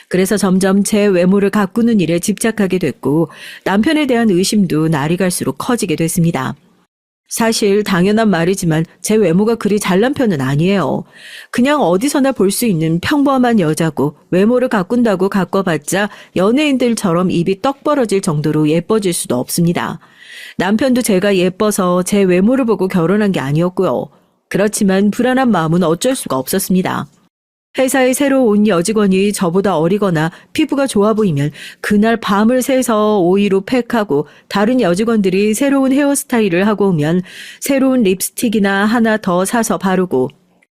그래서 점점 제 외모를 가꾸는 일에 집착하게 됐고 남편에 대한 의심도 날이 갈수록 커지게 됐습니다. 사실 당연한 말이지만 제 외모가 그리 잘난 편은 아니에요. 그냥 어디서나 볼 수 있는 평범한 여자고 외모를 가꾼다고 가꿔봤자 연예인들처럼 입이 떡 벌어질 정도로 예뻐질 수도 없습니다. 남편도 제가 예뻐서 제 외모를 보고 결혼한 게 아니었고요. 그렇지만 불안한 마음은 어쩔 수가 없었습니다. 회사에 새로 온 여직원이 저보다 어리거나 피부가 좋아 보이면 그날 밤을 새서 오이로 팩하고 다른 여직원들이 새로운 헤어스타일을 하고 오면 새로운 립스틱이나 하나 더 사서 바르고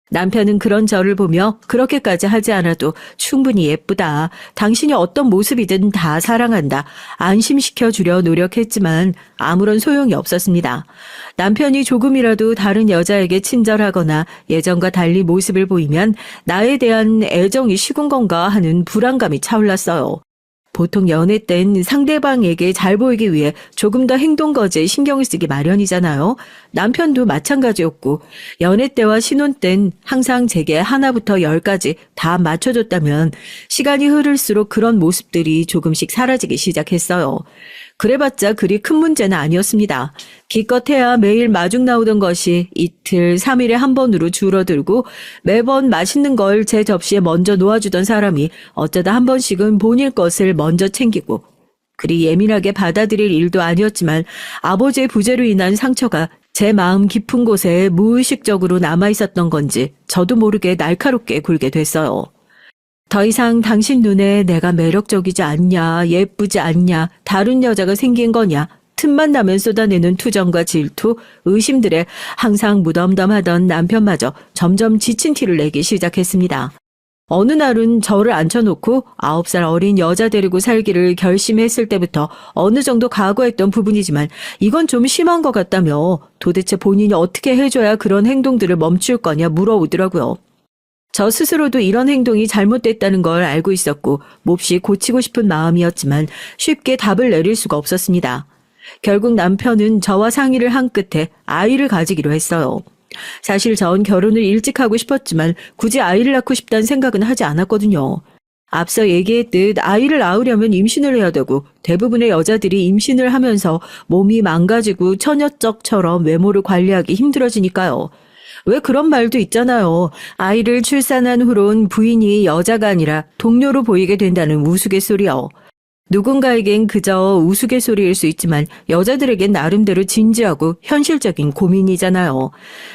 남편은 그런 저를 보며 그렇게까지 하지 않아도 충분히 예쁘다. 당신이 어떤 모습이든 다 사랑한다. 안심시켜주려 노력했지만 아무런 소용이 없었습니다. 남편이 조금이라도 다른 여자에게 친절하거나 예전과 달리 모습을 보이면 나에 대한 애정이 식은 건가 하는 불안감이 차올랐어요. 보통 연애 땐 상대방에게 잘 보이기 위해 조금 더 행동 거지에 신경을 쓰기 마련이잖아요. 남편도 마찬가지였고 연애 때와 신혼 땐 항상 제게 하나부터 10까지 다 맞춰줬다면 시간이 흐를수록 그런 모습들이 조금씩 사라지기 시작했어요. 그래봤자 그리 큰 문제는 아니었습니다. 기껏해야 매일 마중 나오던 것이 이틀, 3일에 한 번으로 줄어들고 매번 맛있는 걸 제 접시에 먼저 놓아주던 사람이 어쩌다 한 번씩은 본인 것을 먼저 챙기고 그리 예민하게 받아들일 일도 아니었지만 아버지의 부재로 인한 상처가 제 마음 깊은 곳에 무의식적으로 남아있었던 건지 저도 모르게 날카롭게 굴게 됐어요. 더 이상 당신 눈에 내가 매력적이지 않냐, 예쁘지 않냐, 다른 여자가 생긴 거냐, 틈만 나면 쏟아내는 투정과 질투, 의심들에 항상 무덤덤하던 남편마저 점점 지친 티를 내기 시작했습니다. 어느 날은 저를 앉혀놓고 9살 어린 여자 데리고 살기를 결심했을 때부터 어느 정도 각오했던 부분이지만 이건 좀 심한 것 같다며 도대체 본인이 어떻게 해줘야 그런 행동들을 멈출 거냐 물어오더라고요. 저 스스로도 이런 행동이 잘못됐다는 걸 알고 있었고 몹시 고치고 싶은 마음이었지만 쉽게 답을 내릴 수가 없었습니다. 결국 남편은 저와 상의를 한 끝에 아이를 가지기로 했어요. 사실 전 결혼을 일찍 하고 싶었지만 굳이 아이를 낳고 싶다는 생각은 하지 않았거든요. 앞서 얘기했듯 아이를 낳으려면 임신을 해야 되고 대부분의 여자들이 임신을 하면서 몸이 망가지고 처녀쩍처럼 외모를 관리하기 힘들어지니까요. 왜 그런 말도 있잖아요. 아이를 출산한 후론 부인이 여자가 아니라 동료로 보이게 된다는 우스갯소리요. 누군가에겐 그저 우스갯소리일 수 있지만 여자들에겐 나름대로 진지하고 현실적인 고민이잖아요.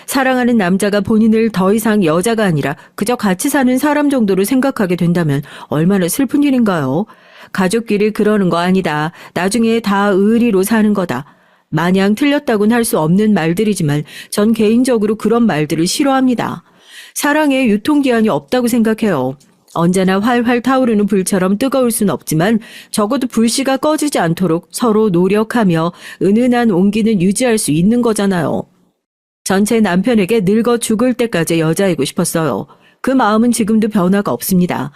사랑하는 남자가 본인을 더 이상 여자가 아니라 그저 같이 사는 사람 정도로 생각하게 된다면 얼마나 슬픈 일인가요? 가족끼리 그러는 거 아니다. 나중에 다 의리로 사는 거다. 마냥 틀렸다고는 할 수 없는 말들이지만 전 개인적으로 그런 말들을 싫어합니다. 사랑에 유통기한이 없다고 생각해요. 언제나 활활 타오르는 불처럼 뜨거울 순 없지만 적어도 불씨가 꺼지지 않도록 서로 노력하며 은은한 온기는 유지할 수 있는 거잖아요. 전 제 남편에게 늙어 죽을 때까지 여자이고 싶었어요. 그 마음은 지금도 변화가 없습니다.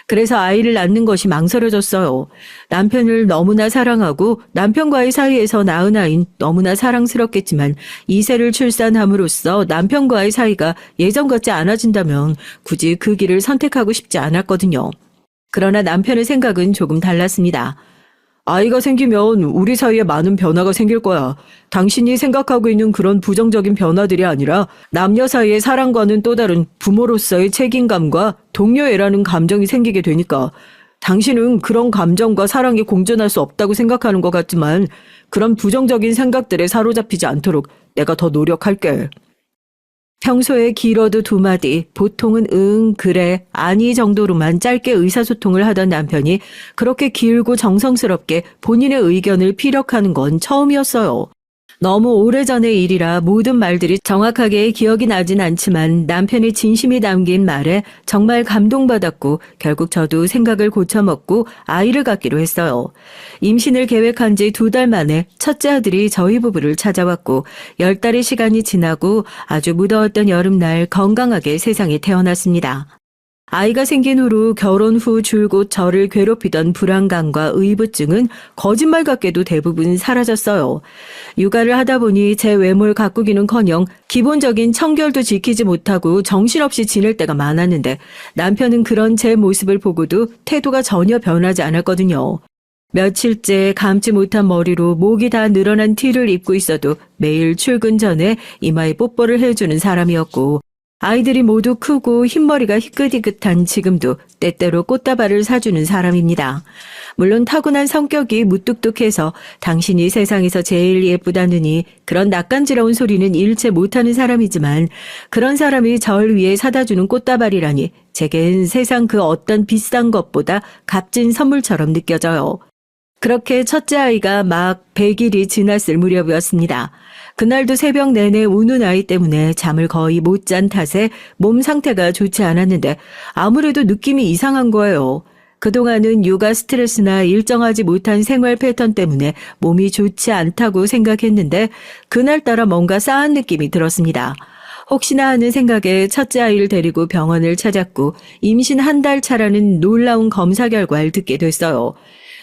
그래서 아이를 낳는 것이 망설여졌어요. 남편을 너무나 사랑하고 남편과의 사이에서 낳은 아이는 너무나 사랑스럽겠지만 2세를 출산함으로써 남편과의 사이가 예전 같지 않아진다면 굳이 그 길을 선택하고 싶지 않았거든요. 그러나 남편의 생각은 조금 달랐습니다. 아이가 생기면 우리 사이에 많은 변화가 생길 거야. 당신이 생각하고 있는 그런 부정적인 변화들이 아니라 남녀 사이의 사랑과는 또 다른 부모로서의 책임감과 동료애라는 감정이 생기게 되니까 당신은 그런 감정과 사랑이 공존할 수 없다고 생각하는 것 같지만 그런 부정적인 생각들에 사로잡히지 않도록 내가 더 노력할게. 평소에 길어도 2마디, 보통은 응, 그래, 아니 정도로만 짧게 의사소통을 하던 남편이 그렇게 길고 정성스럽게 본인의 의견을 피력하는 건 처음이었어요. 너무 오래전의 일이라 모든 말들이 정확하게 기억이 나진 않지만 남편의 진심이 담긴 말에 정말 감동받았고 결국 저도 생각을 고쳐먹고 아이를 갖기로 했어요. 임신을 계획한 지 2달 만에 첫째 아들이 저희 부부를 찾아왔고 10달의 시간이 지나고 아주 무더웠던 여름날 건강하게 세상에 태어났습니다. 아이가 생긴 후로 결혼 후 줄곧 저를 괴롭히던 불안감과 의부증은 거짓말 같게도 대부분 사라졌어요. 육아를 하다 보니 제 외모를 가꾸기는커녕 기본적인 청결도 지키지 못하고 정신없이 지낼 때가 많았는데 남편은 그런 제 모습을 보고도 태도가 전혀 변하지 않았거든요. 며칠째 감지 못한 머리로 목이 다 늘어난 티를 입고 있어도 매일 출근 전에 이마에 뽀뽀를 해주는 사람이었고 아이들이 모두 크고 흰머리가 희끗희끗한 지금도 때때로 꽃다발을 사주는 사람입니다. 물론 타고난 성격이 무뚝뚝해서 당신이 세상에서 제일 예쁘다느니 그런 낯간지러운 소리는 일체 못하는 사람이지만 그런 사람이 절 위해 사다주는 꽃다발이라니 제겐 세상 그 어떤 비싼 것보다 값진 선물처럼 느껴져요. 그렇게 첫째 아이가 막 100일이 지났을 무렵이었습니다. 그날도 새벽 내내 우는 아이 때문에 잠을 거의 못 잔 탓에 몸 상태가 좋지 않았는데 아무래도 느낌이 이상한 거예요. 그동안은 육아 스트레스나 일정하지 못한 생활 패턴 때문에 몸이 좋지 않다고 생각했는데 그날따라 뭔가 싸한 느낌이 들었습니다. 혹시나 하는 생각에 첫째 아이를 데리고 병원을 찾았고 임신 1달 차라는 놀라운 검사 결과를 듣게 됐어요.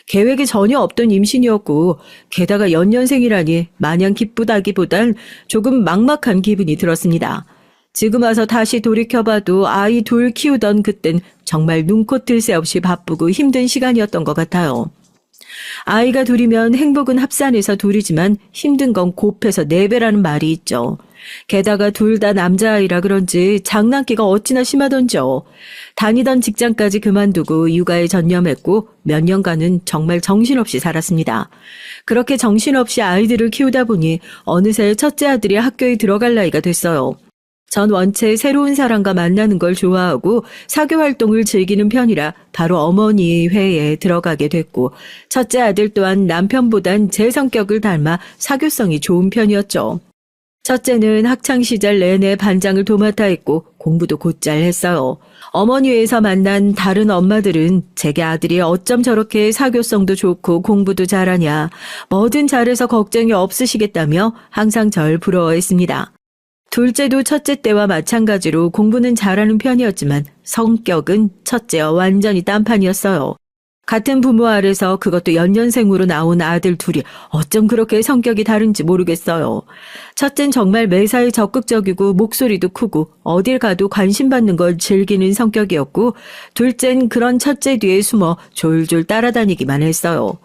계획이 전혀 없던 임신이었고 게다가 연년생이라니 마냥 기쁘다기보단 조금 막막한 기분이 들었습니다. 지금 와서 다시 돌이켜봐도 아이 2 키우던 그땐 정말 눈코 뜰 새 없이 바쁘고 힘든 시간이었던 것 같아요. 아이가 2이면 행복은 합산해서 2이지만 힘든 건 곱해서 4배라는 말이 있죠. 게다가 2 다 남자아이라 그런지 장난기가 어찌나 심하던지요. 다니던 직장까지 그만두고 육아에 전념했고 몇 년간은 정말 정신없이 살았습니다. 그렇게 정신없이 아이들을 키우다 보니 어느새 첫째 아들이 학교에 들어갈 나이가 됐어요. 전 원체 새로운 사람과 만나는 걸 좋아하고 사교 활동을 즐기는 편이라 바로 어머니 회에 들어가게 됐고 첫째 아들 또한 남편보단 제 성격을 닮아 사교성이 좋은 편이었죠. 첫째는 학창시절 내내 반장을 도맡아 했고 공부도 곧잘 했어요. 어머니회에서 만난 다른 엄마들은 제게 아들이 어쩜 저렇게 사교성도 좋고 공부도 잘하냐, 뭐든 잘해서 걱정이 없으시겠다며 항상 절 부러워했습니다. 둘째도 첫째 때와 마찬가지로 공부는 잘하는 편이었지만 성격은 첫째와 완전히 딴판이었어요. 같은 부모 아래서 그것도 연년생으로 나온 아들 2이 어쩜 그렇게 성격이 다른지 모르겠어요. 첫째는 정말 매사에 적극적이고 목소리도 크고 어딜 가도 관심 받는 걸 즐기는 성격이었고 둘째는 그런 첫째 뒤에 숨어 졸졸 따라다니기만 했어요.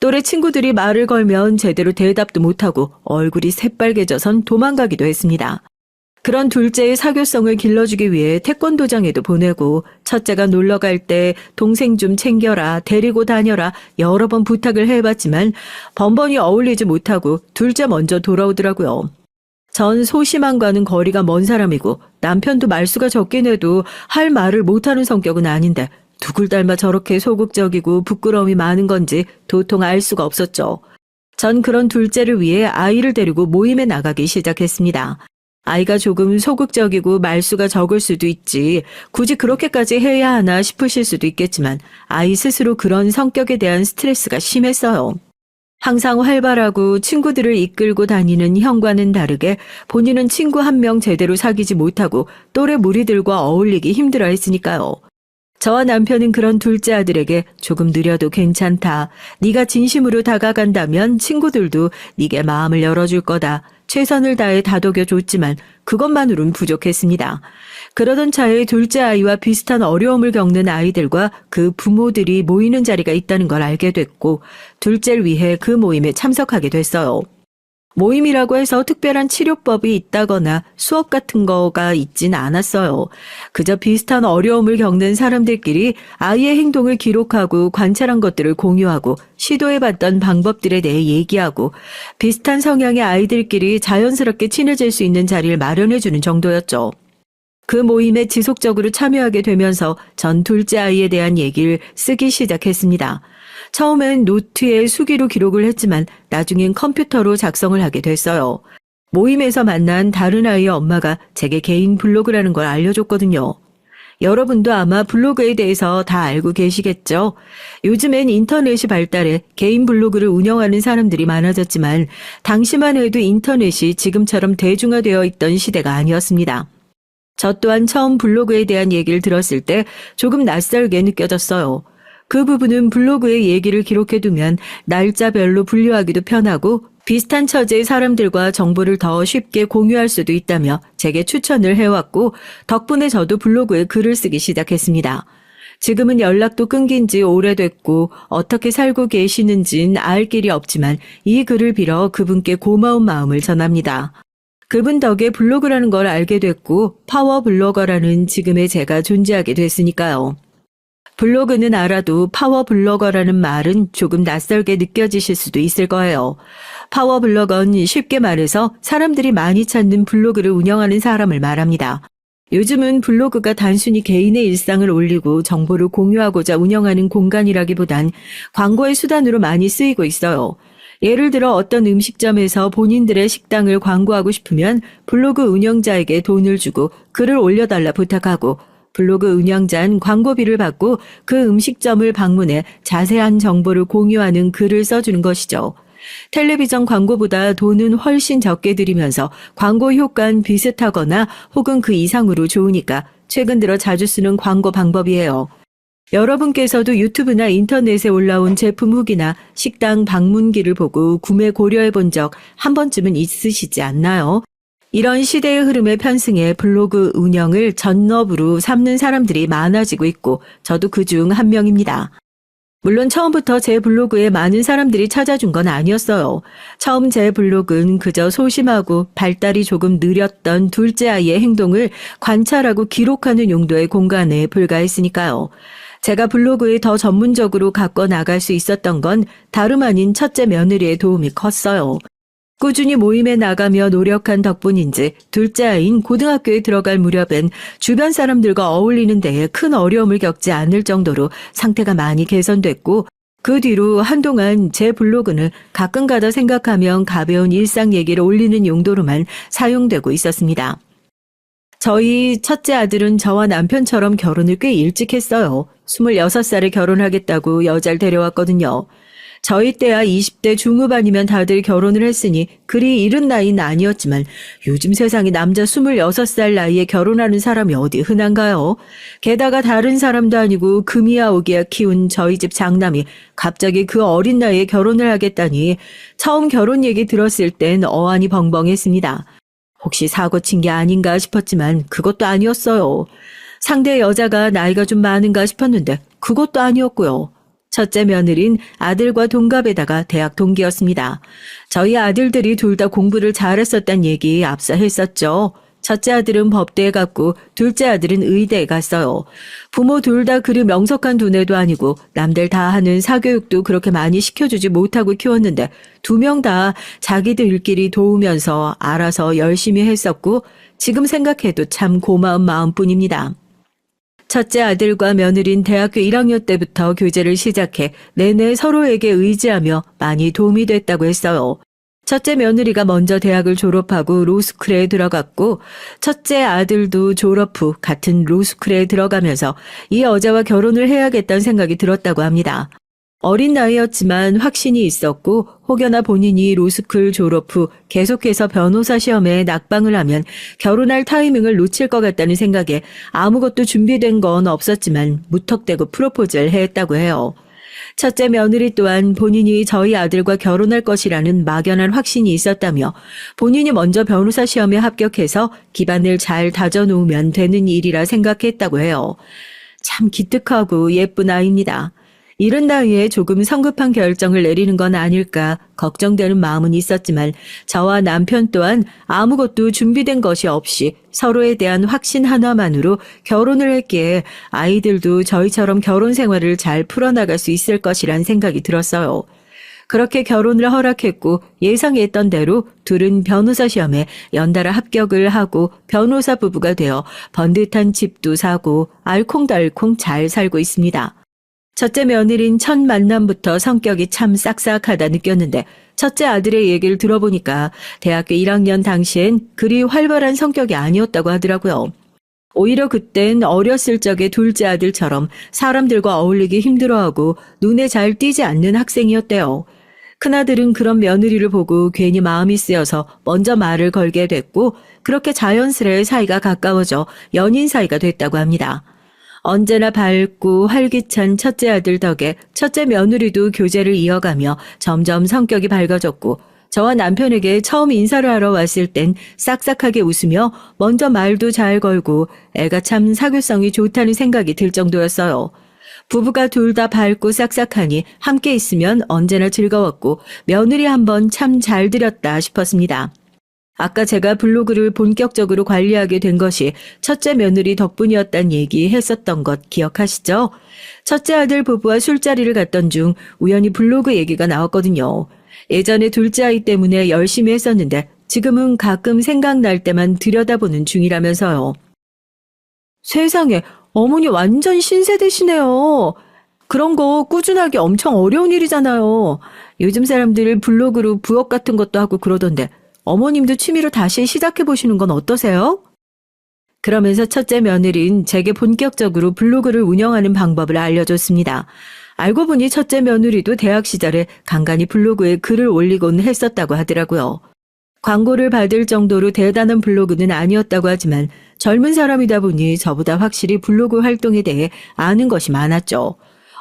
또래 친구들이 말을 걸면 제대로 대답도 못하고 얼굴이 새빨개져선 도망가기도 했습니다. 그런 둘째의 사교성을 길러주기 위해 태권도장에도 보내고 첫째가 놀러 갈 때 동생 좀 챙겨라, 데리고 다녀라 여러 번 부탁을 해봤지만 번번이 어울리지 못하고 둘째 먼저 돌아오더라고요. 전 소심함과는 거리가 먼 사람이고 남편도 말수가 적긴 해도 할 말을 못하는 성격은 아닌데 누굴 닮아 저렇게 소극적이고 부끄러움이 많은 건지 도통 알 수가 없었죠. 전 그런 둘째를 위해 아이를 데리고 모임에 나가기 시작했습니다. 아이가 조금 소극적이고 말수가 적을 수도 있지 굳이 그렇게까지 해야 하나 싶으실 수도 있겠지만 아이 스스로 그런 성격에 대한 스트레스가 심했어요. 항상 활발하고 친구들을 이끌고 다니는 형과는 다르게 본인은 친구 한 명 제대로 사귀지 못하고 또래 무리들과 어울리기 힘들어했으니까요. 저와 남편은 그런 둘째 아들에게 조금 느려도 괜찮다. 네가 진심으로 다가간다면 친구들도 네게 마음을 열어줄 거다. 최선을 다해 다독여줬지만 그것만으론 부족했습니다. 그러던 차에 둘째 아이와 비슷한 어려움을 겪는 아이들과 그 부모들이 모이는 자리가 있다는 걸 알게 됐고 둘째를 위해 그 모임에 참석하게 됐어요. 모임이라고 해서 특별한 치료법이 있다거나 수업 같은 거가 있진 않았어요. 그저 비슷한 어려움을 겪는 사람들끼리 아이의 행동을 기록하고 관찰한 것들을 공유하고 시도해봤던 방법들에 대해 얘기하고 비슷한 성향의 아이들끼리 자연스럽게 친해질 수 있는 자리를 마련해주는 정도였죠. 그 모임에 지속적으로 참여하게 되면서 전 둘째 아이에 대한 얘기를 쓰기 시작했습니다. 처음엔 노트에 수기로 기록을 했지만 나중엔 컴퓨터로 작성을 하게 됐어요. 모임에서 만난 다른 아이의 엄마가 제게 개인 블로그라는 걸 알려줬거든요. 여러분도 아마 블로그에 대해서 다 알고 계시겠죠? 요즘엔 인터넷이 발달해 개인 블로그를 운영하는 사람들이 많아졌지만 당시만 해도 인터넷이 지금처럼 대중화되어 있던 시대가 아니었습니다. 저 또한 처음 블로그에 대한 얘기를 들었을 때 조금 낯설게 느껴졌어요. 그 부분은 블로그에 얘기를 기록해두면 날짜별로 분류하기도 편하고 비슷한 처지의 사람들과 정보를 더 쉽게 공유할 수도 있다며 제게 추천을 해왔고 덕분에 저도 블로그에 글을 쓰기 시작했습니다. 지금은 연락도 끊긴 지 오래됐고 어떻게 살고 계시는진 알 길이 없지만 이 글을 빌어 그분께 고마운 마음을 전합니다. 그분 덕에 블로그라는 걸 알게 됐고 파워블로거라는 지금의 제가 존재하게 됐으니까요. 블로그는 알아도 파워블로거라는 말은 조금 낯설게 느껴지실 수도 있을 거예요. 파워블로거는 쉽게 말해서 사람들이 많이 찾는 블로그를 운영하는 사람을 말합니다. 요즘은 블로그가 단순히 개인의 일상을 올리고 정보를 공유하고자 운영하는 공간이라기보단 광고의 수단으로 많이 쓰이고 있어요. 예를 들어 어떤 음식점에서 본인들의 식당을 광고하고 싶으면 블로그 운영자에게 돈을 주고 글을 올려달라 부탁하고 블로그 운영자는 광고비를 받고 그 음식점을 방문해 자세한 정보를 공유하는 글을 써주는 것이죠. 텔레비전 광고보다 돈은 훨씬 적게 들이면서 광고 효과는 비슷하거나 혹은 그 이상으로 좋으니까 최근 들어 자주 쓰는 광고 방법이에요. 여러분께서도 유튜브나 인터넷에 올라온 제품 후기나 식당 방문기를 보고 구매 고려해 본 적 한 번쯤은 있으시지 않나요? 이런 시대의 흐름에 편승해 블로그 운영을 전업으로 삼는 사람들이 많아지고 있고 저도 그중 한 명입니다. 물론 처음부터 제 블로그에 많은 사람들이 찾아준 건 아니었어요. 처음 제 블로그는 그저 소심하고 발달이 조금 느렸던 둘째 아이의 행동을 관찰하고 기록하는 용도의 공간에 불과했으니까요. 제가 블로그에 더 전문적으로 갖고 나갈 수 있었던 건 다름 아닌 첫째 며느리의 도움이 컸어요. 꾸준히 모임에 나가며 노력한 덕분인지 둘째 아이인 고등학교에 들어갈 무렵엔 주변 사람들과 어울리는 데에 큰 어려움을 겪지 않을 정도로 상태가 많이 개선됐고 그 뒤로 한동안 제 블로그는 가끔가다 생각하면 가벼운 일상 얘기를 올리는 용도로만 사용되고 있었습니다. 저희 첫째 아들은 저와 남편처럼 결혼을 꽤 일찍 했어요. 26살에 결혼하겠다고 여자를 데려왔거든요. 저희 때야 20대 중후반이면 다들 결혼을 했으니 그리 이른 나이는 아니었지만 요즘 세상에 남자 26살 나이에 결혼하는 사람이 어디 흔한가요? 게다가 다른 사람도 아니고 금이야 오기야 키운 저희 집 장남이 갑자기 그 어린 나이에 결혼을 하겠다니 처음 결혼 얘기 들었을 땐 어안이 벙벙했습니다. 혹시 사고 친 게 아닌가 싶었지만 그것도 아니었어요. 상대 여자가 나이가 좀 많은가 싶었는데 그것도 아니었고요. 첫째 며느린 아들과 동갑에다가 대학 동기였습니다. 저희 아들들이 둘 다 공부를 잘했었단 얘기 앞서 했었죠. 첫째 아들은 법대에 갔고 둘째 아들은 의대에 갔어요. 부모 둘 다 그리 명석한 두뇌도 아니고 남들 다 하는 사교육도 그렇게 많이 시켜주지 못하고 키웠는데 두 명 다 자기들끼리 도우면서 알아서 열심히 했었고 지금 생각해도 참 고마운 마음뿐입니다. 첫째 아들과 며느린 대학교 1학년 때부터 교제를 시작해 내내 서로에게 의지하며 많이 도움이 됐다고 했어요. 첫째 며느리가 먼저 대학을 졸업하고 로스쿨에 들어갔고 첫째 아들도 졸업 후 같은 로스쿨에 들어가면서 이 여자와 결혼을 해야겠다는 생각이 들었다고 합니다. 어린 나이였지만 확신이 있었고 혹여나 본인이 로스쿨 졸업 후 계속해서 변호사 시험에 낙방을 하면 결혼할 타이밍을 놓칠 것 같다는 생각에 아무것도 준비된 건 없었지만 무턱대고 프로포즈를 했다고 해요. 첫째 며느리 또한 본인이 저희 아들과 결혼할 것이라는 막연한 확신이 있었다며 본인이 먼저 변호사 시험에 합격해서 기반을 잘 다져놓으면 되는 일이라 생각했다고 해요. 참 기특하고 예쁜 아이입니다. 이른 나이에 조금 성급한 결정을 내리는 건 아닐까 걱정되는 마음은 있었지만 저와 남편 또한 아무것도 준비된 것이 없이 서로에 대한 확신 하나만으로 결혼을 했기에 아이들도 저희처럼 결혼 생활을 잘 풀어나갈 수 있을 것이란 생각이 들었어요. 그렇게 결혼을 허락했고 예상했던 대로 둘은 변호사 시험에 연달아 합격을 하고 변호사 부부가 되어 번듯한 집도 사고 알콩달콩 잘 살고 있습니다. 첫째 며느린 첫 만남부터 성격이 참 싹싹하다 느꼈는데 첫째 아들의 얘기를 들어보니까 대학교 1학년 당시엔 그리 활발한 성격이 아니었다고 하더라고요. 오히려 그땐 어렸을 적의 둘째 아들처럼 사람들과 어울리기 힘들어하고 눈에 잘 띄지 않는 학생이었대요. 큰아들은 그런 며느리를 보고 괜히 마음이 쓰여서 먼저 말을 걸게 됐고 그렇게 자연스레 사이가 가까워져 연인 사이가 됐다고 합니다. 언제나 밝고 활기찬 첫째 아들 덕에 첫째 며느리도 교제를 이어가며 점점 성격이 밝아졌고 저와 남편에게 처음 인사를 하러 왔을 땐 싹싹하게 웃으며 먼저 말도 잘 걸고 애가 참 사교성이 좋다는 생각이 들 정도였어요. 부부가 둘 다 밝고 싹싹하니 함께 있으면 언제나 즐거웠고 며느리 한번 참 잘 들였다 싶었습니다. 아까 제가 블로그를 본격적으로 관리하게 된 것이 첫째 며느리 덕분이었단 얘기 했었던 것 기억하시죠? 첫째 아들 부부와 술자리를 갔던 중 우연히 블로그 얘기가 나왔거든요. 예전에 둘째 아이 때문에 열심히 했었는데 지금은 가끔 생각날 때만 들여다보는 중이라면서요. 세상에, 어머니 완전 신세대시네요. 그런 거 꾸준하게 엄청 어려운 일이잖아요. 요즘 사람들 블로그로 부업 같은 것도 하고 그러던데 어머님도 취미로 다시 시작해보시는 건 어떠세요? 그러면서 첫째 며느리는 제게 본격적으로 블로그를 운영하는 방법을 알려줬습니다. 알고 보니 첫째 며느리도 대학 시절에 간간히 블로그에 글을 올리곤 했었다고 하더라고요. 광고를 받을 정도로 대단한 블로그는 아니었다고 하지만 젊은 사람이다 보니 저보다 확실히 블로그 활동에 대해 아는 것이 많았죠.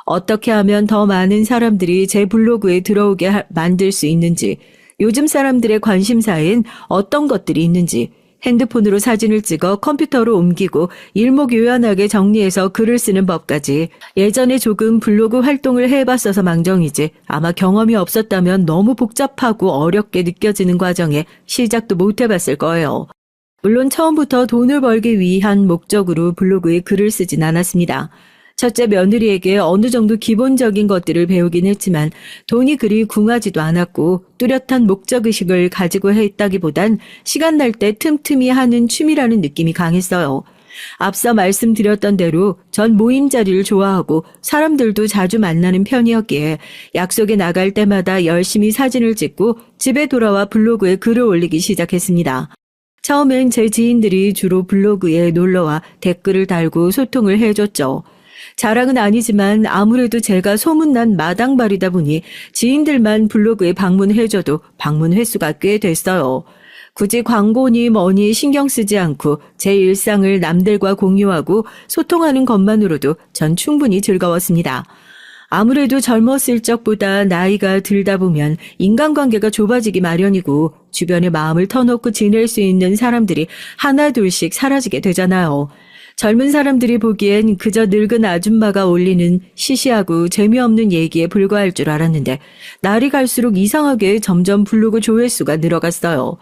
어떻게 하면 더 많은 사람들이 제 블로그에 들어오게 만들 수 있는지, 요즘 사람들의 관심사엔 어떤 것들이 있는지, 핸드폰으로 사진을 찍어 컴퓨터로 옮기고 일목요연하게 정리해서 글을 쓰는 법까지 예전에 조금 블로그 활동을 해봤어서 망정이지 아마 경험이 없었다면 너무 복잡하고 어렵게 느껴지는 과정에 시작도 못 해봤을 거예요. 물론 처음부터 돈을 벌기 위한 목적으로 블로그에 글을 쓰진 않았습니다. 첫째 며느리에게 어느 정도 기본적인 것들을 배우긴 했지만 돈이 그리 궁하지도 않았고 뚜렷한 목적의식을 가지고 했다기보단 시간 날 때 틈틈이 하는 취미라는 느낌이 강했어요. 앞서 말씀드렸던 대로 전 모임 자리를 좋아하고 사람들도 자주 만나는 편이었기에 약속에 나갈 때마다 열심히 사진을 찍고 집에 돌아와 블로그에 글을 올리기 시작했습니다. 처음엔 제 지인들이 주로 블로그에 놀러와 댓글을 달고 소통을 해줬죠. 자랑은 아니지만 아무래도 제가 소문난 마당발이다 보니 지인들만 블로그에 방문해줘도 방문 횟수가 꽤 됐어요. 굳이 광고니 뭐니 신경 쓰지 않고 제 일상을 남들과 공유하고 소통하는 것만으로도 전 충분히 즐거웠습니다. 아무래도 젊었을 적보다 나이가 들다 보면 인간관계가 좁아지기 마련이고 주변에 마음을 터놓고 지낼 수 있는 사람들이 하나 둘씩 사라지게 되잖아요. 젊은 사람들이 보기엔 그저 늙은 아줌마가 올리는 시시하고 재미없는 얘기에 불과할 줄 알았는데 날이 갈수록 이상하게 점점 블로그 조회수가 늘어갔어요.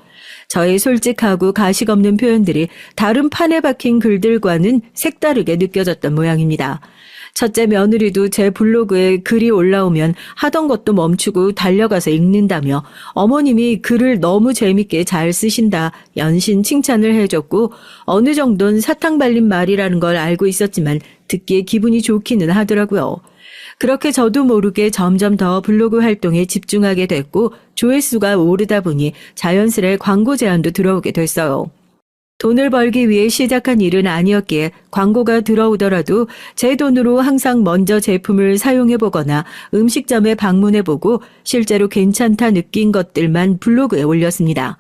저의 솔직하고 가식 없는 표현들이 다른 판에 박힌 글들과는 색다르게 느껴졌던 모양입니다. 첫째 며느리도 제 블로그에 글이 올라오면 하던 것도 멈추고 달려가서 읽는다며 어머님이 글을 너무 재밌게 잘 쓰신다 연신 칭찬을 해줬고 어느 정도는 사탕 발린 말이라는 걸 알고 있었지만 듣기에 기분이 좋기는 하더라고요. 그렇게 저도 모르게 점점 더 블로그 활동에 집중하게 됐고 조회수가 오르다 보니 자연스레 광고 제안도 들어오게 됐어요. 돈을 벌기 위해 시작한 일은 아니었기에 광고가 들어오더라도 제 돈으로 항상 먼저 제품을 사용해보거나 음식점에 방문해보고 실제로 괜찮다 느낀 것들만 블로그에 올렸습니다.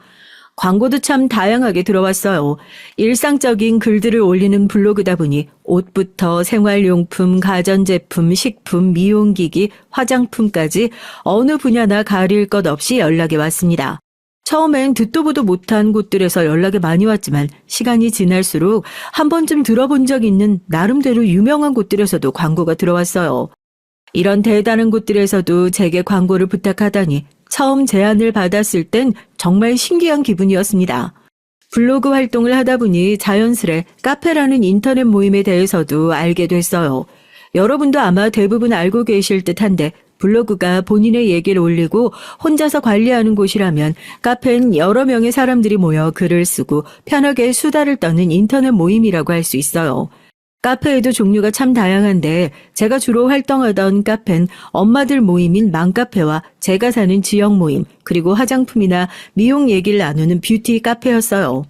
광고도 참 다양하게 들어왔어요. 일상적인 글들을 올리는 블로그다 보니 옷부터 생활용품, 가전제품, 식품, 미용기기, 화장품까지 어느 분야나 가릴 것 없이 연락이 왔습니다. 처음엔 듣도 보도 못한 곳들에서 연락이 많이 왔지만 시간이 지날수록 한 번쯤 들어본 적 있는 나름대로 유명한 곳들에서도 광고가 들어왔어요. 이런 대단한 곳들에서도 제게 광고를 부탁하다니 처음 제안을 받았을 땐 정말 신기한 기분이었습니다. 블로그 활동을 하다 보니 자연스레 카페라는 인터넷 모임에 대해서도 알게 됐어요. 여러분도 아마 대부분 알고 계실 듯한데 블로그가 본인의 얘기를 올리고 혼자서 관리하는 곳이라면 카페는 여러 명의 사람들이 모여 글을 쓰고 편하게 수다를 떠는 인터넷 모임이라고 할 수 있어요. 카페에도 종류가 참 다양한데 제가 주로 활동하던 카페는 엄마들 모임인 맘카페와 제가 사는 지역 모임 그리고 화장품이나 미용 얘기를 나누는 뷰티 카페였어요.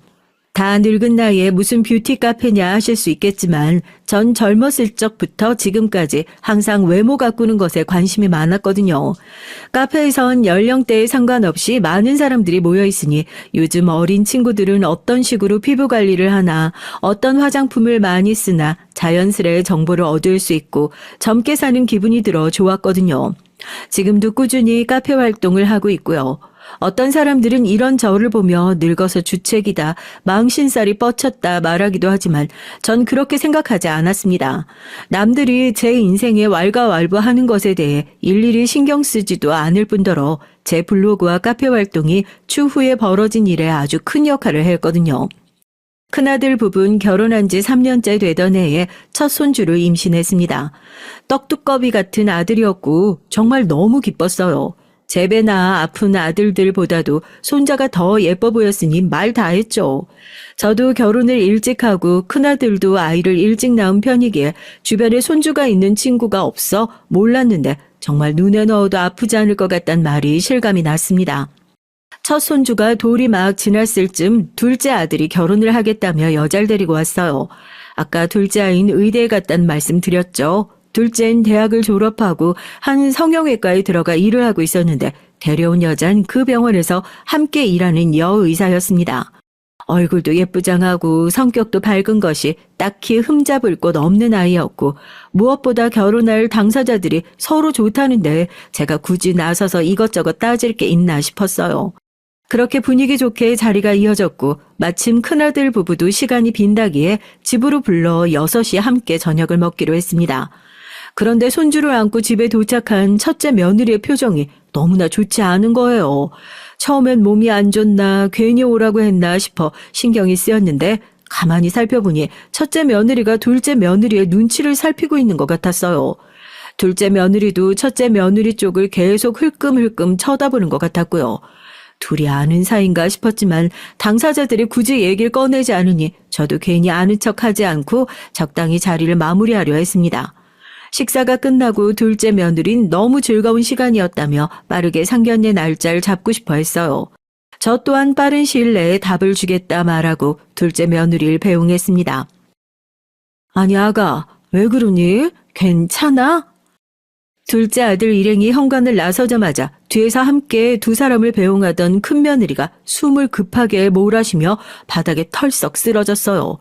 다 늙은 나이에 무슨 뷰티 카페냐 하실 수 있겠지만 전 젊었을 적부터 지금까지 항상 외모 가꾸는 것에 관심이 많았거든요. 카페에선 연령대에 상관없이 많은 사람들이 모여 있으니 요즘 어린 친구들은 어떤 식으로 피부 관리를 하나, 어떤 화장품을 많이 쓰나 자연스레 정보를 얻을 수 있고 젊게 사는 기분이 들어 좋았거든요. 지금도 꾸준히 카페 활동을 하고 있고요. 어떤 사람들은 이런 저를 보며 늙어서 주책이다, 망신살이 뻗쳤다 말하기도 하지만 전 그렇게 생각하지 않았습니다. 남들이 제 인생에 왈가왈부하는 것에 대해 일일이 신경 쓰지도 않을 뿐더러 제 블로그와 카페 활동이 추후에 벌어진 일에 아주 큰 역할을 했거든요. 큰아들 부부는 결혼한 지 3년째 되던 해에 첫 손주를 임신했습니다. 떡두꺼비 같은 아들이었고 정말 너무 기뻤어요. 제배나 아픈 아들들보다도 손자가 더 예뻐 보였으니 말 다 했죠. 저도 결혼을 일찍 하고 큰아들도 아이를 일찍 낳은 편이기에 주변에 손주가 있는 친구가 없어 몰랐는데 정말 눈에 넣어도 아프지 않을 것 같단 말이 실감이 났습니다. 첫 손주가 돌이 막 지났을 쯤 둘째 아들이 결혼을 하겠다며 여자를 데리고 왔어요. 아까 둘째 아이는 의대에 갔다는 말씀 드렸죠. 둘째는 대학을 졸업하고 한 성형외과에 들어가 일을 하고 있었는데 데려온 여잔 그 병원에서 함께 일하는 여의사였습니다. 얼굴도 예쁘장하고 성격도 밝은 것이 딱히 흠잡을 곳 없는 아이였고 무엇보다 결혼할 당사자들이 서로 좋다는데 제가 굳이 나서서 이것저것 따질 게 있나 싶었어요. 그렇게 분위기 좋게 자리가 이어졌고 마침 큰아들 부부도 시간이 빈다기에 집으로 불러 6이 함께 저녁을 먹기로 했습니다. 그런데 손주를 안고 집에 도착한 첫째 며느리의 표정이 너무나 좋지 않은 거예요. 처음엔 몸이 안 좋나 괜히 오라고 했나 싶어 신경이 쓰였는데 가만히 살펴보니 첫째 며느리가 둘째 며느리의 눈치를 살피고 있는 것 같았어요. 둘째 며느리도 첫째 며느리 쪽을 계속 흘끔흘끔 쳐다보는 것 같았고요. 둘이 아는 사이인가 싶었지만 당사자들이 굳이 얘기를 꺼내지 않으니 저도 괜히 아는 척하지 않고 적당히 자리를 마무리하려 했습니다. 식사가 끝나고 둘째 며느린 너무 즐거운 시간이었다며 빠르게 상견례 날짜를 잡고 싶어 했어요. 저 또한 빠른 시일 내에 답을 주겠다 말하고 둘째 며느리를 배웅했습니다. 아니 아가, 왜 그러니? 괜찮아? 둘째 아들 일행이 현관을 나서자마자 뒤에서 함께 두 사람을 배웅하던 큰 며느리가 숨을 급하게 몰아쉬며 바닥에 털썩 쓰러졌어요.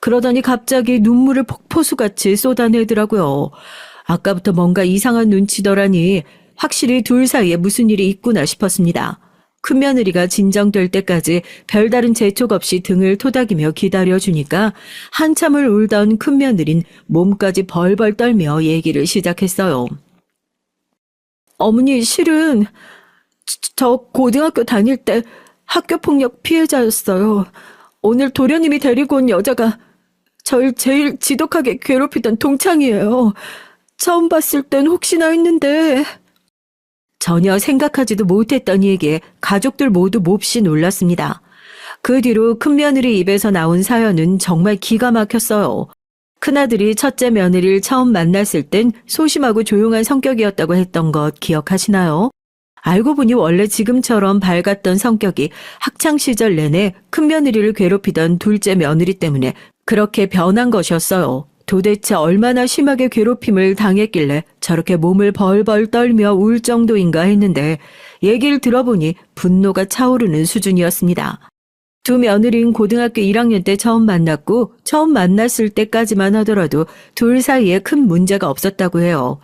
그러더니 갑자기 눈물을 폭포수같이 쏟아내더라고요. 아까부터 뭔가 이상한 눈치더라니 확실히 둘 사이에 무슨 일이 있구나 싶었습니다. 큰며느리가 진정될 때까지 별다른 재촉 없이 등을 토닥이며 기다려주니까 한참을 울던 큰며느린 몸까지 벌벌 떨며 얘기를 시작했어요. 어머니, 실은 저 고등학교 다닐 때 학교폭력 피해자였어요. 오늘 도련님이 데리고 온 여자가 절 제일 지독하게 괴롭히던 동창이에요. 처음 봤을 땐 혹시나 했는데. 전혀 생각하지도 못했던 얘기에 가족들 모두 몹시 놀랐습니다. 그 뒤로 큰며느리 입에서 나온 사연은 정말 기가 막혔어요. 큰아들이 첫째 며느리를 처음 만났을 땐 소심하고 조용한 성격이었다고 했던 것 기억하시나요? 알고 보니 원래 지금처럼 밝았던 성격이 학창시절 내내 큰며느리를 괴롭히던 둘째 며느리 때문에 그렇게 변한 것이었어요. 도대체 얼마나 심하게 괴롭힘을 당했길래 저렇게 몸을 벌벌 떨며 울 정도인가 했는데 얘기를 들어보니 분노가 차오르는 수준이었습니다. 두 며느리는 고등학교 1학년 때 처음 만났고 처음 만났을 때까지만 하더라도 둘 사이에 큰 문제가 없었다고 해요.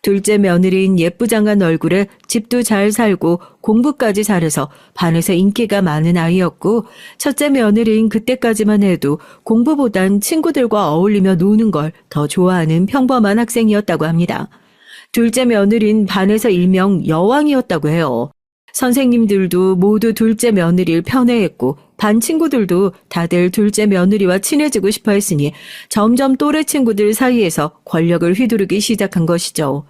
둘째 며느리인 예쁘장한 얼굴에 집도 잘 살고 공부까지 잘해서 반에서 인기가 많은 아이였고 첫째 며느리인 그때까지만 해도 공부보단 친구들과 어울리며 노는 걸 더 좋아하는 평범한 학생이었다고 합니다. 둘째 며느리인 반에서 일명 여왕이었다고 해요. 선생님들도 모두 둘째 며느리를 편애했고 반 친구들도 다들 둘째 며느리와 친해지고 싶어 했으니 점점 또래 친구들 사이에서 권력을 휘두르기 시작한 것이죠.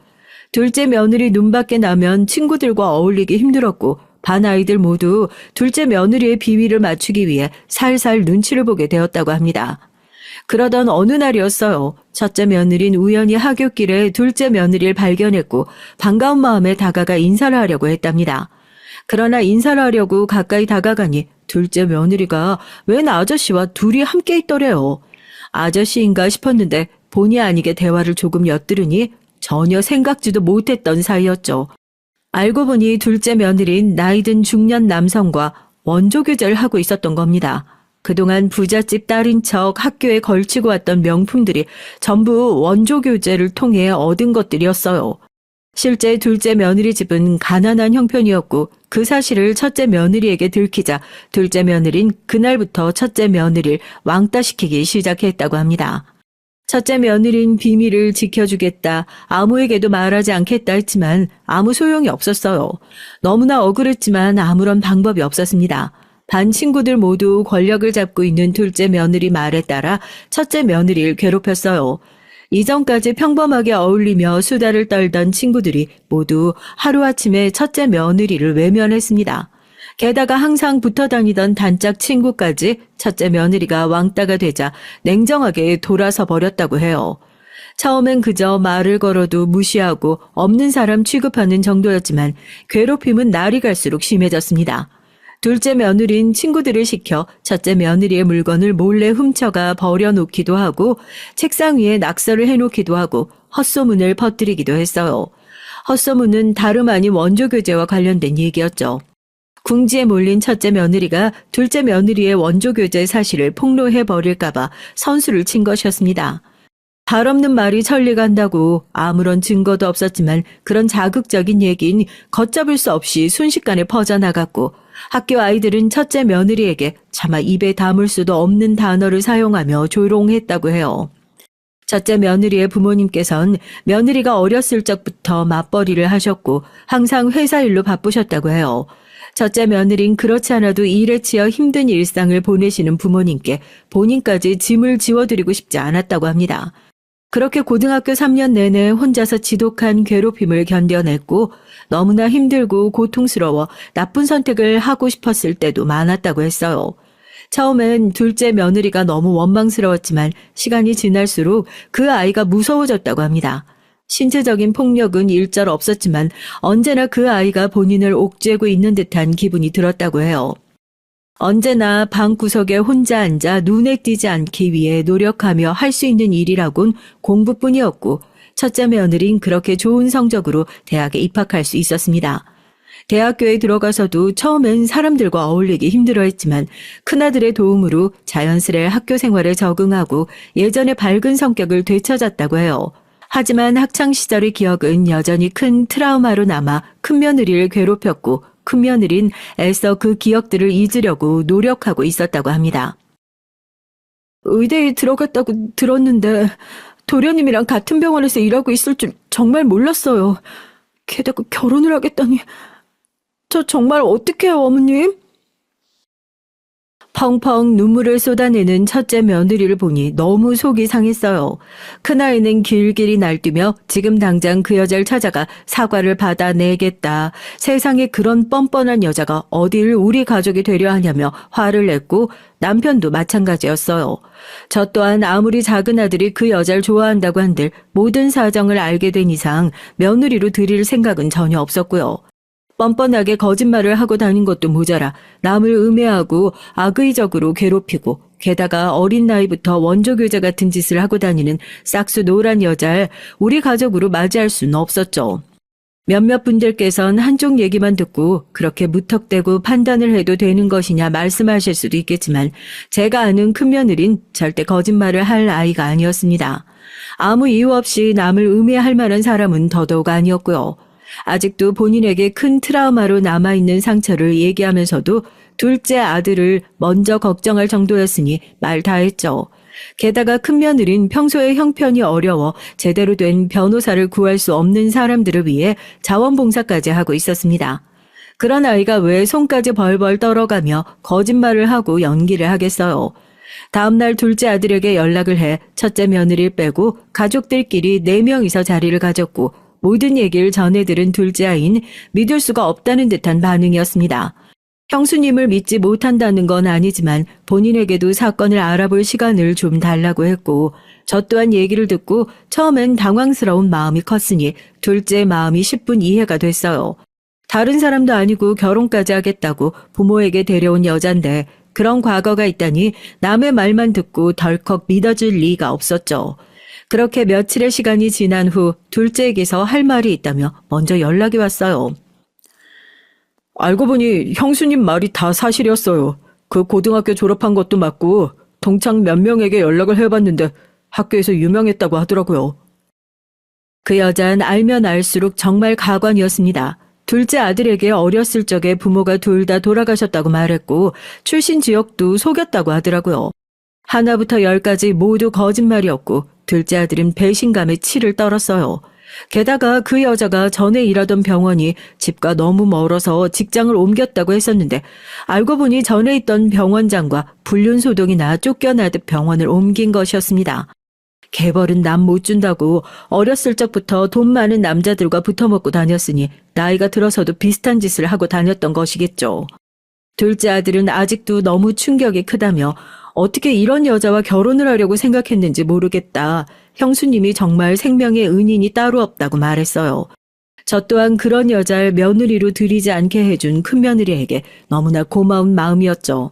둘째 며느리 눈밖에 나면 친구들과 어울리기 힘들었고 반 아이들 모두 둘째 며느리의 비위를 맞추기 위해 살살 눈치를 보게 되었다고 합니다. 그러던 어느 날이었어요. 첫째 며느리는 우연히 하굣길에 둘째 며느리를 발견했고 반가운 마음에 다가가 인사를 하려고 했답니다. 그러나 인사를 하려고 가까이 다가가니 둘째 며느리가 웬 아저씨와 둘이 함께 있더래요. 아저씨인가 싶었는데 본의 아니게 대화를 조금 엿들으니 전혀 생각지도 못했던 사이였죠. 알고 보니 둘째 며느리인 나이든 중년 남성과 원조교제를 하고 있었던 겁니다. 그동안 부잣집 딸인 척 학교에 걸치고 왔던 명품들이 전부 원조교제를 통해 얻은 것들이었어요. 실제 둘째 며느리 집은 가난한 형편이었고 그 사실을 첫째 며느리에게 들키자 둘째 며느린 그날부터 첫째 며느리를 왕따시키기 시작했다고 합니다. 첫째 며느린 비밀을 지켜주겠다, 아무에게도 말하지 않겠다 했지만 아무 소용이 없었어요. 너무나 억울했지만 아무런 방법이 없었습니다. 반 친구들 모두 권력을 잡고 있는 둘째 며느리 말에 따라 첫째 며느리를 괴롭혔어요. 이전까지 평범하게 어울리며 수다를 떨던 친구들이 모두 하루아침에 첫째 며느리를 외면했습니다. 게다가 항상 붙어 다니던 단짝 친구까지 첫째 며느리가 왕따가 되자 냉정하게 돌아서 버렸다고 해요. 처음엔 그저 말을 걸어도 무시하고 없는 사람 취급하는 정도였지만 괴롭힘은 날이 갈수록 심해졌습니다. 둘째 며느리는 친구들을 시켜 첫째 며느리의 물건을 몰래 훔쳐가 버려놓기도 하고 책상 위에 낙서를 해놓기도 하고 헛소문을 퍼뜨리기도 했어요. 헛소문은 다름 아닌 원조교제와 관련된 얘기였죠. 궁지에 몰린 첫째 며느리가 둘째 며느리의 원조교제 사실을 폭로해버릴까봐 선수를 친 것이었습니다. 발 없는 말이 천리간다고 아무런 증거도 없었지만 그런 자극적인 얘기는 걷잡을 수 없이 순식간에 퍼져나갔고 학교 아이들은 첫째 며느리에게 차마 입에 담을 수도 없는 단어를 사용하며 조롱했다고 해요. 첫째 며느리의 부모님께선 며느리가 어렸을 적부터 맞벌이를 하셨고 항상 회사 일로 바쁘셨다고 해요. 첫째 며느린 그렇지 않아도 일에 치여 힘든 일상을 보내시는 부모님께 본인까지 짐을 지워드리고 싶지 않았다고 합니다. 그렇게 고등학교 3년 내내 혼자서 지독한 괴롭힘을 견뎌냈고 너무나 힘들고 고통스러워 나쁜 선택을 하고 싶었을 때도 많았다고 했어요. 처음엔 둘째 며느리가 너무 원망스러웠지만 시간이 지날수록 그 아이가 무서워졌다고 합니다. 신체적인 폭력은 일절 없었지만 언제나 그 아이가 본인을 옥죄고 있는 듯한 기분이 들었다고 해요. 언제나 방구석에 혼자 앉아 눈에 띄지 않기 위해 노력하며 할 수 있는 일이라곤 공부뿐이었고 첫째 며느린 그렇게 좋은 성적으로 대학에 입학할 수 있었습니다. 대학교에 들어가서도 처음엔 사람들과 어울리기 힘들어했지만 큰아들의 도움으로 자연스레 학교 생활에 적응하고 예전의 밝은 성격을 되찾았다고 해요. 하지만 학창시절의 기억은 여전히 큰 트라우마로 남아 큰며느리를 괴롭혔고 큰며느린 애써 그 기억들을 잊으려고 노력하고 있었다고 합니다. 의대에 들어갔다고 들었는데 도련님이랑 같은 병원에서 일하고 있을 줄 정말 몰랐어요. 게다가 결혼을 하겠다니. 저 정말 어떡해요, 어머님? 펑펑 눈물을 쏟아내는 첫째 며느리를 보니 너무 속이 상했어요. 큰아이는 길길이 날뛰며 지금 당장 그 여자를 찾아가 사과를 받아내겠다. 세상에 그런 뻔뻔한 여자가 어딜 우리 가족이 되려 하냐며 화를 냈고 남편도 마찬가지였어요. 저 또한 아무리 작은 아들이 그 여자를 좋아한다고 한들 모든 사정을 알게 된 이상 며느리로 들일 생각은 전혀 없었고요. 뻔뻔하게 거짓말을 하고 다닌 것도 모자라 남을 음해하고 악의적으로 괴롭히고 게다가 어린 나이부터 원조교자 같은 짓을 하고 다니는 싹수 노란 여자를 우리 가족으로 맞이할 수는 없었죠. 몇몇 분들께선 한쪽 얘기만 듣고 그렇게 무턱대고 판단을 해도 되는 것이냐 말씀하실 수도 있겠지만 제가 아는 큰며느린 절대 거짓말을 할 아이가 아니었습니다. 아무 이유 없이 남을 음해할 만한 사람은 더더욱 아니었고요. 아직도 본인에게 큰 트라우마로 남아있는 상처를 얘기하면서도 둘째 아들을 먼저 걱정할 정도였으니 말 다했죠. 게다가 큰며느린 평소에 형편이 어려워 제대로 된 변호사를 구할 수 없는 사람들을 위해 자원봉사까지 하고 있었습니다. 그런 아이가 왜 손까지 벌벌 떨어가며 거짓말을 하고 연기를 하겠어요. 다음날 둘째 아들에게 연락을 해 첫째 며느리를 빼고 가족들끼리 4명이서 자리를 가졌고 모든 얘기를 전해들은 둘째 아이는 믿을 수가 없다는 듯한 반응이었습니다. 형수님을 믿지 못한다는 건 아니지만 본인에게도 사건을 알아볼 시간을 좀 달라고 했고 저 또한 얘기를 듣고 처음엔 당황스러운 마음이 컸으니 둘째의 마음이 10분 이해가 됐어요. 다른 사람도 아니고 결혼까지 하겠다고 부모에게 데려온 여잔데 그런 과거가 있다니 남의 말만 듣고 덜컥 믿어줄 리가 없었죠. 그렇게 며칠의 시간이 지난 후 둘째에게서 할 말이 있다며 먼저 연락이 왔어요. 알고 보니 형수님 말이 다 사실이었어요. 그 고등학교 졸업한 것도 맞고 동창 몇 명에게 연락을 해봤는데 학교에서 유명했다고 하더라고요. 그 여자는 알면 알수록 정말 가관이었습니다. 둘째 아들에게 어렸을 적에 부모가 둘 다 돌아가셨다고 말했고 출신 지역도 속였다고 하더라고요. 하나부터 10까지 모두 거짓말이었고 둘째 아들은 배신감에 치를 떨었어요. 게다가 그 여자가 전에 일하던 병원이 집과 너무 멀어서 직장을 옮겼다고 했었는데 알고 보니 전에 있던 병원장과 불륜소동이나 쫓겨나듯 병원을 옮긴 것이었습니다. 개벌은 남 못 준다고 어렸을 적부터 돈 많은 남자들과 붙어먹고 다녔으니 나이가 들어서도 비슷한 짓을 하고 다녔던 것이겠죠. 둘째 아들은 아직도 너무 충격이 크다며 어떻게 이런 여자와 결혼을 하려고 생각했는지 모르겠다. 형수님이 정말 생명의 은인이 따로 없다고 말했어요. 저 또한 그런 여자를 며느리로 들이지 않게 해준 큰며느리에게 너무나 고마운 마음이었죠.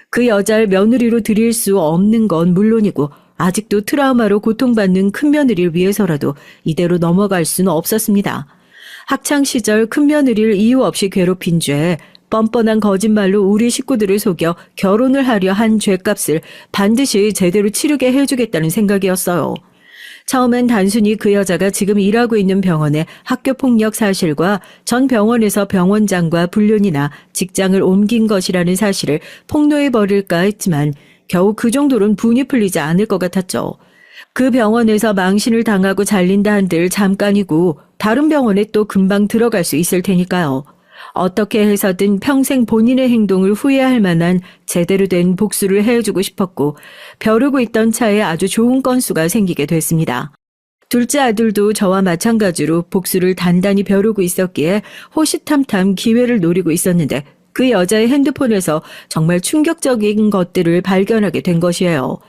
그 여자를 며느리로 들일 수 없는 건 물론이고 아직도 트라우마로 고통받는 큰며느리를 위해서라도 이대로 넘어갈 수는 없었습니다. 학창시절 큰며느리를 이유 없이 괴롭힌 죄, 뻔뻔한 거짓말로 우리 식구들을 속여 결혼을 하려 한 죄값을 반드시 제대로 치르게 해주겠다는 생각이었어요. 처음엔 단순히 그 여자가 지금 일하고 있는 병원의 학교폭력 사실과 전 병원에서 병원장과 불륜이나 직장을 옮긴 것이라는 사실을 폭로해버릴까 했지만 겨우 그 정도로는 분이 풀리지 않을 것 같았죠. 그 병원에서 망신을 당하고 잘린다 한들 잠깐이고 다른 병원에 또 금방 들어갈 수 있을 테니까요. 어떻게 해서든 평생 본인의 행동을 후회할 만한 제대로 된 복수를 해주고 싶었고 벼르고 있던 차에 아주 좋은 건수가 생기게 됐습니다. 둘째 아들도 저와 마찬가지로 복수를 단단히 벼르고 있었기에 호시탐탐 기회를 노리고 있었는데 그 여자의 핸드폰에서 정말 충격적인 것들을 발견하게 된 것이에요.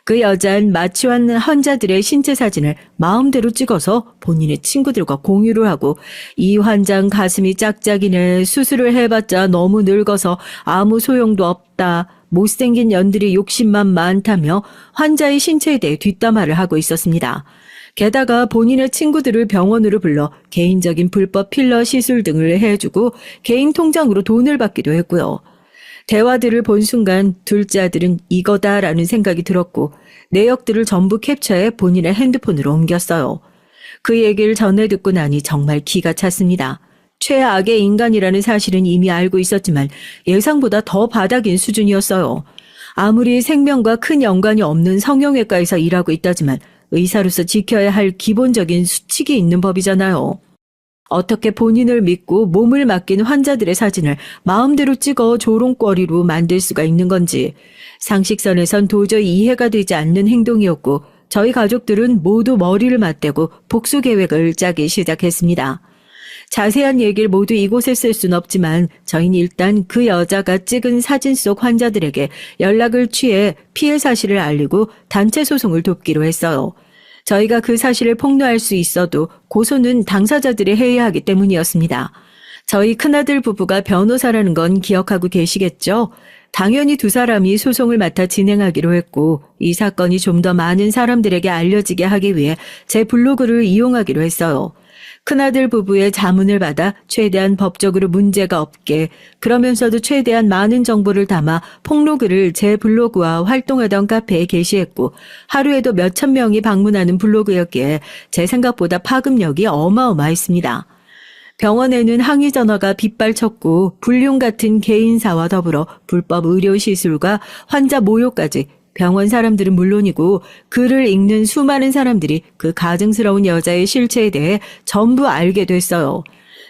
그 여자는 마취한 환자들의 신체 사진을 마음대로 찍어서 본인의 친구들과 공유를 하고 이 환장 가슴이 짝짝이네, 수술을 해봤자 너무 늙어서 아무 소용도 없다, 못생긴 년들이 욕심만 많다며 환자의 신체에 대해 뒷담화를 하고 있었습니다. 게다가 본인의 친구들을 병원으로 불러 개인적인 불법 필러 시술 등을 해주고 개인 통장으로 돈을 받기도 했고요. 대화들을 본 순간 둘째 아들은 이거다라는 생각이 들었고 내역들을 전부 캡처해 본인의 핸드폰으로 옮겼어요. 그 얘기를 전해 듣고 나니 정말 기가 찼습니다. 최악의 인간이라는 사실은 이미 알고 있었지만 예상보다 더 바닥인 수준이었어요. 아무리 생명과 큰 연관이 없는 성형외과에서 일하고 있다지만 의사로서 지켜야 할 기본적인 수칙이 있는 법이잖아요. 어떻게 본인을 믿고 몸을 맡긴 환자들의 사진을 마음대로 찍어 조롱거리로 만들 수가 있는 건지 상식선에선 도저히 이해가 되지 않는 행동이었고 저희 가족들은 모두 머리를 맞대고 복수 계획을 짜기 시작했습니다. 자세한 얘기를 모두 이곳에 쓸 순 없지만 저희는 일단 그 여자가 찍은 사진 속 환자들에게 연락을 취해 피해 사실을 알리고 단체 소송을 돕기로 했어요. 저희가 그 사실을 폭로할 수 있어도 고소는 당사자들이 해야 하기 때문이었습니다. 저희 큰아들 부부가 변호사라는 건 기억하고 계시겠죠? 당연히 두 사람이 소송을 맡아 진행하기로 했고 이 사건이 좀 더 많은 사람들에게 알려지게 하기 위해 제 블로그를 이용하기로 했어요. 큰아들 부부의 자문을 받아 최대한 법적으로 문제가 없게 그러면서도 최대한 많은 정보를 담아 폭로글을 제 블로그와 활동하던 카페에 게시했고 하루에도 몇천 명이 방문하는 블로그였기에 제 생각보다 파급력이 어마어마했습니다. 병원에는 항의 전화가 빗발쳤고 불륜 같은 개인사와 더불어 불법 의료 시술과 환자 모욕까지 병원 사람들은 물론이고 글을 읽는 수많은 사람들이 그 가증스러운 여자의 실체에 대해 전부 알게 됐어요.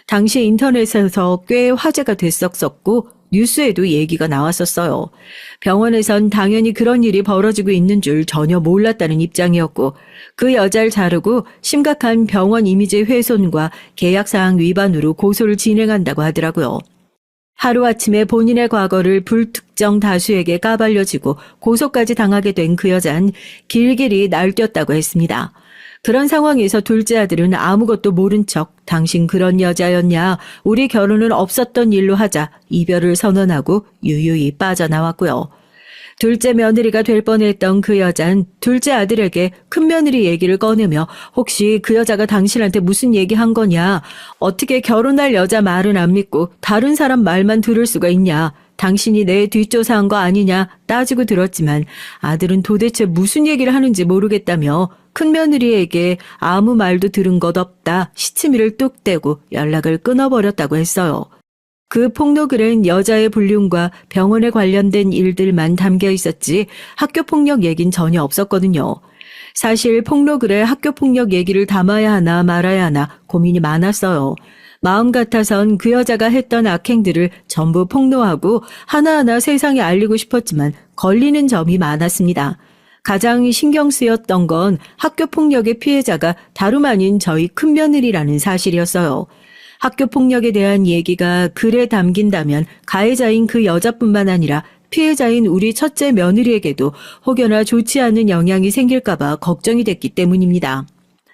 당시 인터넷에서 꽤 화제가 됐었고 뉴스에도 얘기가 나왔었어요. 병원에선 당연히 그런 일이 벌어지고 있는 줄 전혀 몰랐다는 입장이었고 그 여자를 자르고 심각한 병원 이미지 훼손과 계약사항 위반으로 고소를 진행한다고 하더라고요. 하루아침에 본인의 과거를 불특정 다수에게 까발려지고 고소까지 당하게 된 그 여자는 길길이 날뛰었다고 했습니다. 그런 상황에서 둘째 아들은 아무것도 모른 척 당신 그런 여자였냐, 우리 결혼은 없었던 일로 하자 이별을 선언하고 유유히 빠져나왔고요. 둘째 며느리가 될 뻔했던 그 여잔 둘째 아들에게 큰며느리 얘기를 꺼내며 혹시 그 여자가 당신한테 무슨 얘기한 거냐, 어떻게 결혼할 여자 말은 안 믿고 다른 사람 말만 들을 수가 있냐, 당신이 내 뒷조사한 거 아니냐 따지고 들었지만 아들은 도대체 무슨 얘기를 하는지 모르겠다며 큰며느리에게 아무 말도 들은 것 없다 시치미를 뚝 떼고 연락을 끊어버렸다고 했어요. 그 폭로글엔 여자의 불륜과 병원에 관련된 일들만 담겨 있었지 학교폭력 얘긴 전혀 없었거든요. 사실 폭로글에 학교폭력 얘기를 담아야 하나 말아야 하나 고민이 많았어요. 마음 같아선 그 여자가 했던 악행들을 전부 폭로하고 하나하나 세상에 알리고 싶었지만 걸리는 점이 많았습니다. 가장 신경 쓰였던 건 학교폭력의 피해자가 다름 아닌 저희 큰며느리라는 사실이었어요. 학교폭력에 대한 얘기가 글에 담긴다면 가해자인 그 여자뿐만 아니라 피해자인 우리 첫째 며느리에게도 혹여나 좋지 않은 영향이 생길까봐 걱정이 됐기 때문입니다.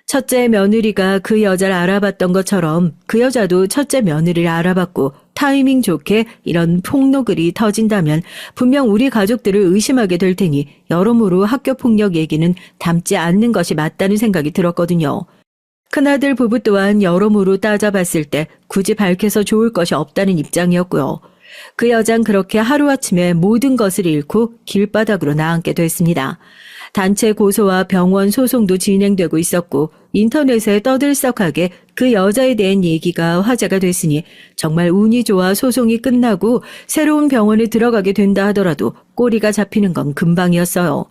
첫째 며느리가 그 여자를 알아봤던 것처럼 그 여자도 첫째 며느리를 알아봤고 타이밍 좋게 이런 폭로글이 터진다면 분명 우리 가족들을 의심하게 될 테니 여러모로 학교폭력 얘기는 담지 않는 것이 맞다는 생각이 들었거든요. 큰아들 부부 또한 여러모로 따져봤을 때 굳이 밝혀서 좋을 것이 없다는 입장이었고요. 그 여잔 그렇게 하루아침에 모든 것을 잃고 길바닥으로 나앉게 됐습니다. 단체 고소와 병원 소송도 진행되고 있었고 인터넷에 떠들썩하게 그 여자에 대한 얘기가 화제가 됐으니 정말 운이 좋아 소송이 끝나고 새로운 병원에 들어가게 된다 하더라도 꼬리가 잡히는 건 금방이었어요.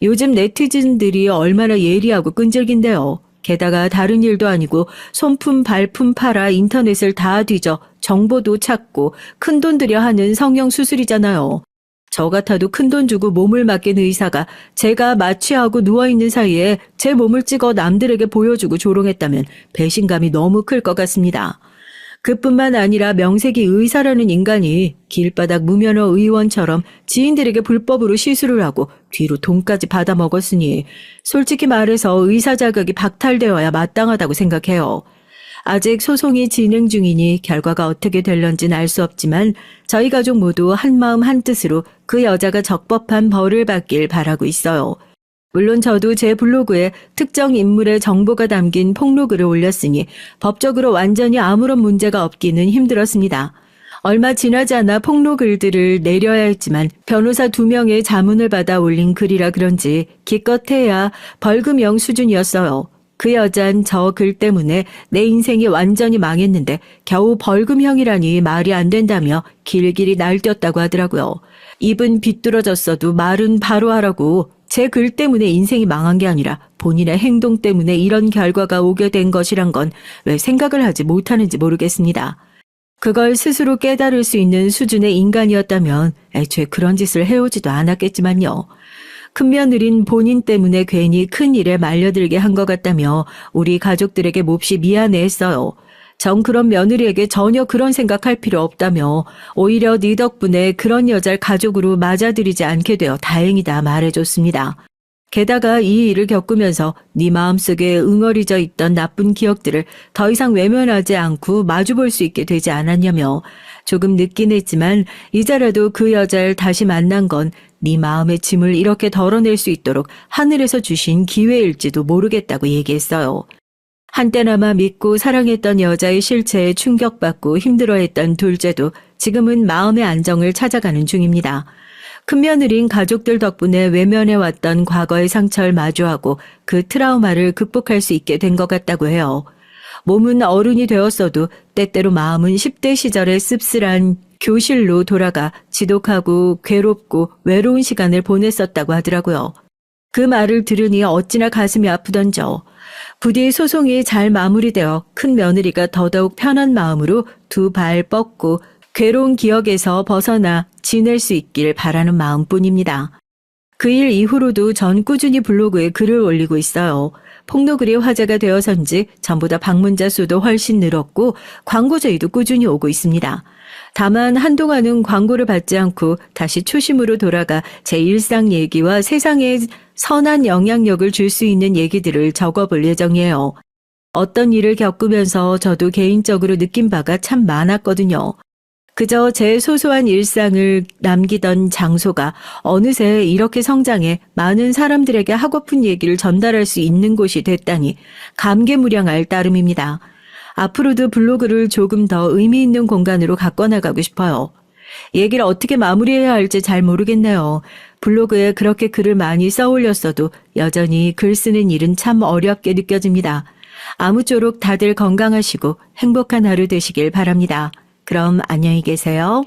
요즘 네티즌들이 얼마나 예리하고 끈질긴데요. 게다가 다른 일도 아니고 손품 발품 팔아 인터넷을 다 뒤져 정보도 찾고 큰돈 들여 하는 성형 수술이잖아요. 저 같아도 큰돈 주고 몸을 맡긴 의사가 제가 마취하고 누워있는 사이에 제 몸을 찍어 남들에게 보여주고 조롱했다면 배신감이 너무 클 것 같습니다. 그뿐만 아니라 명색이 의사라는 인간이 길바닥 무면허 의원처럼 지인들에게 불법으로 시술을 하고 뒤로 돈까지 받아먹었으니 솔직히 말해서 의사 자격이 박탈되어야 마땅하다고 생각해요. 아직 소송이 진행 중이니 결과가 어떻게 될런지는 알 수 없지만 저희 가족 모두 한마음 한뜻으로 그 여자가 적법한 벌을 받길 바라고 있어요. 물론 저도 제 블로그에 특정 인물의 정보가 담긴 폭로글을 올렸으니 법적으로 완전히 아무런 문제가 없기는 힘들었습니다. 얼마 지나지 않아 폭로글들을 내려야 했지만 변호사 2명의 자문을 받아 올린 글이라 그런지 기껏해야 벌금형 수준이었어요. 그 여잔 저 글 때문에 내 인생이 완전히 망했는데 겨우 벌금형이라니 말이 안 된다며 길길이 날뛰었다고 하더라고요. 입은 비뚤어졌어도 말은 바로 하라고. 제 글 때문에 인생이 망한 게 아니라 본인의 행동 때문에 이런 결과가 오게 된 것이란 건 왜 생각을 하지 못하는지 모르겠습니다. 그걸 스스로 깨달을 수 있는 수준의 인간이었다면 애초에 그런 짓을 해오지도 않았겠지만요. 큰며느린 본인 때문에 괜히 큰 일에 말려들게 한 것 같다며 우리 가족들에게 몹시 미안해했어요. 전 그런 며느리에게 전혀 그런 생각할 필요 없다며 오히려 네 덕분에 그런 여자를 가족으로 맞아들이지 않게 되어 다행이다 말해줬습니다. 게다가 이 일을 겪으면서 네 마음속에 응어리져 있던 나쁜 기억들을 더 이상 외면하지 않고 마주볼 수 있게 되지 않았냐며 조금 늦긴 했지만 이제라도 그 여자를 다시 만난 건 네 마음의 짐을 이렇게 덜어낼 수 있도록 하늘에서 주신 기회일지도 모르겠다고 얘기했어요. 한때나마 믿고 사랑했던 여자의 실체에 충격받고 힘들어했던 둘째도 지금은 마음의 안정을 찾아가는 중입니다. 큰며느린 가족들 덕분에 외면해왔던 과거의 상처를 마주하고 그 트라우마를 극복할 수 있게 된 것 같다고 해요. 몸은 어른이 되었어도 때때로 마음은 10대 시절의 씁쓸한 교실로 돌아가 지독하고 괴롭고 외로운 시간을 보냈었다고 하더라고요. 그 말을 들으니 어찌나 가슴이 아프던져. 부디 소송이 잘 마무리되어 큰 며느리가 더더욱 편한 마음으로 두 발 뻗고 괴로운 기억에서 벗어나 지낼 수 있길 바라는 마음뿐입니다. 그 일 이후로도 전 꾸준히 블로그에 글을 올리고 있어요. 폭로글이 화제가 되어서인지 전보다 방문자 수도 훨씬 늘었고 광고 제의도 꾸준히 오고 있습니다. 다만 한동안은 광고를 받지 않고 다시 초심으로 돌아가 제 일상 얘기와 세상에 선한 영향력을 줄 수 있는 얘기들을 적어볼 예정이에요. 어떤 일을 겪으면서 저도 개인적으로 느낀 바가 참 많았거든요. 그저 제 소소한 일상을 남기던 장소가 어느새 이렇게 성장해 많은 사람들에게 하고픈 얘기를 전달할 수 있는 곳이 됐다니 감개무량할 따름입니다. 앞으로도 블로그를 조금 더 의미 있는 공간으로 가꿔나가고 싶어요. 얘기를 어떻게 마무리해야 할지 잘 모르겠네요. 블로그에 그렇게 글을 많이 써올렸어도 여전히 글 쓰는 일은 참 어렵게 느껴집니다. 아무쪼록 다들 건강하시고 행복한 하루 되시길 바랍니다. 그럼 안녕히 계세요.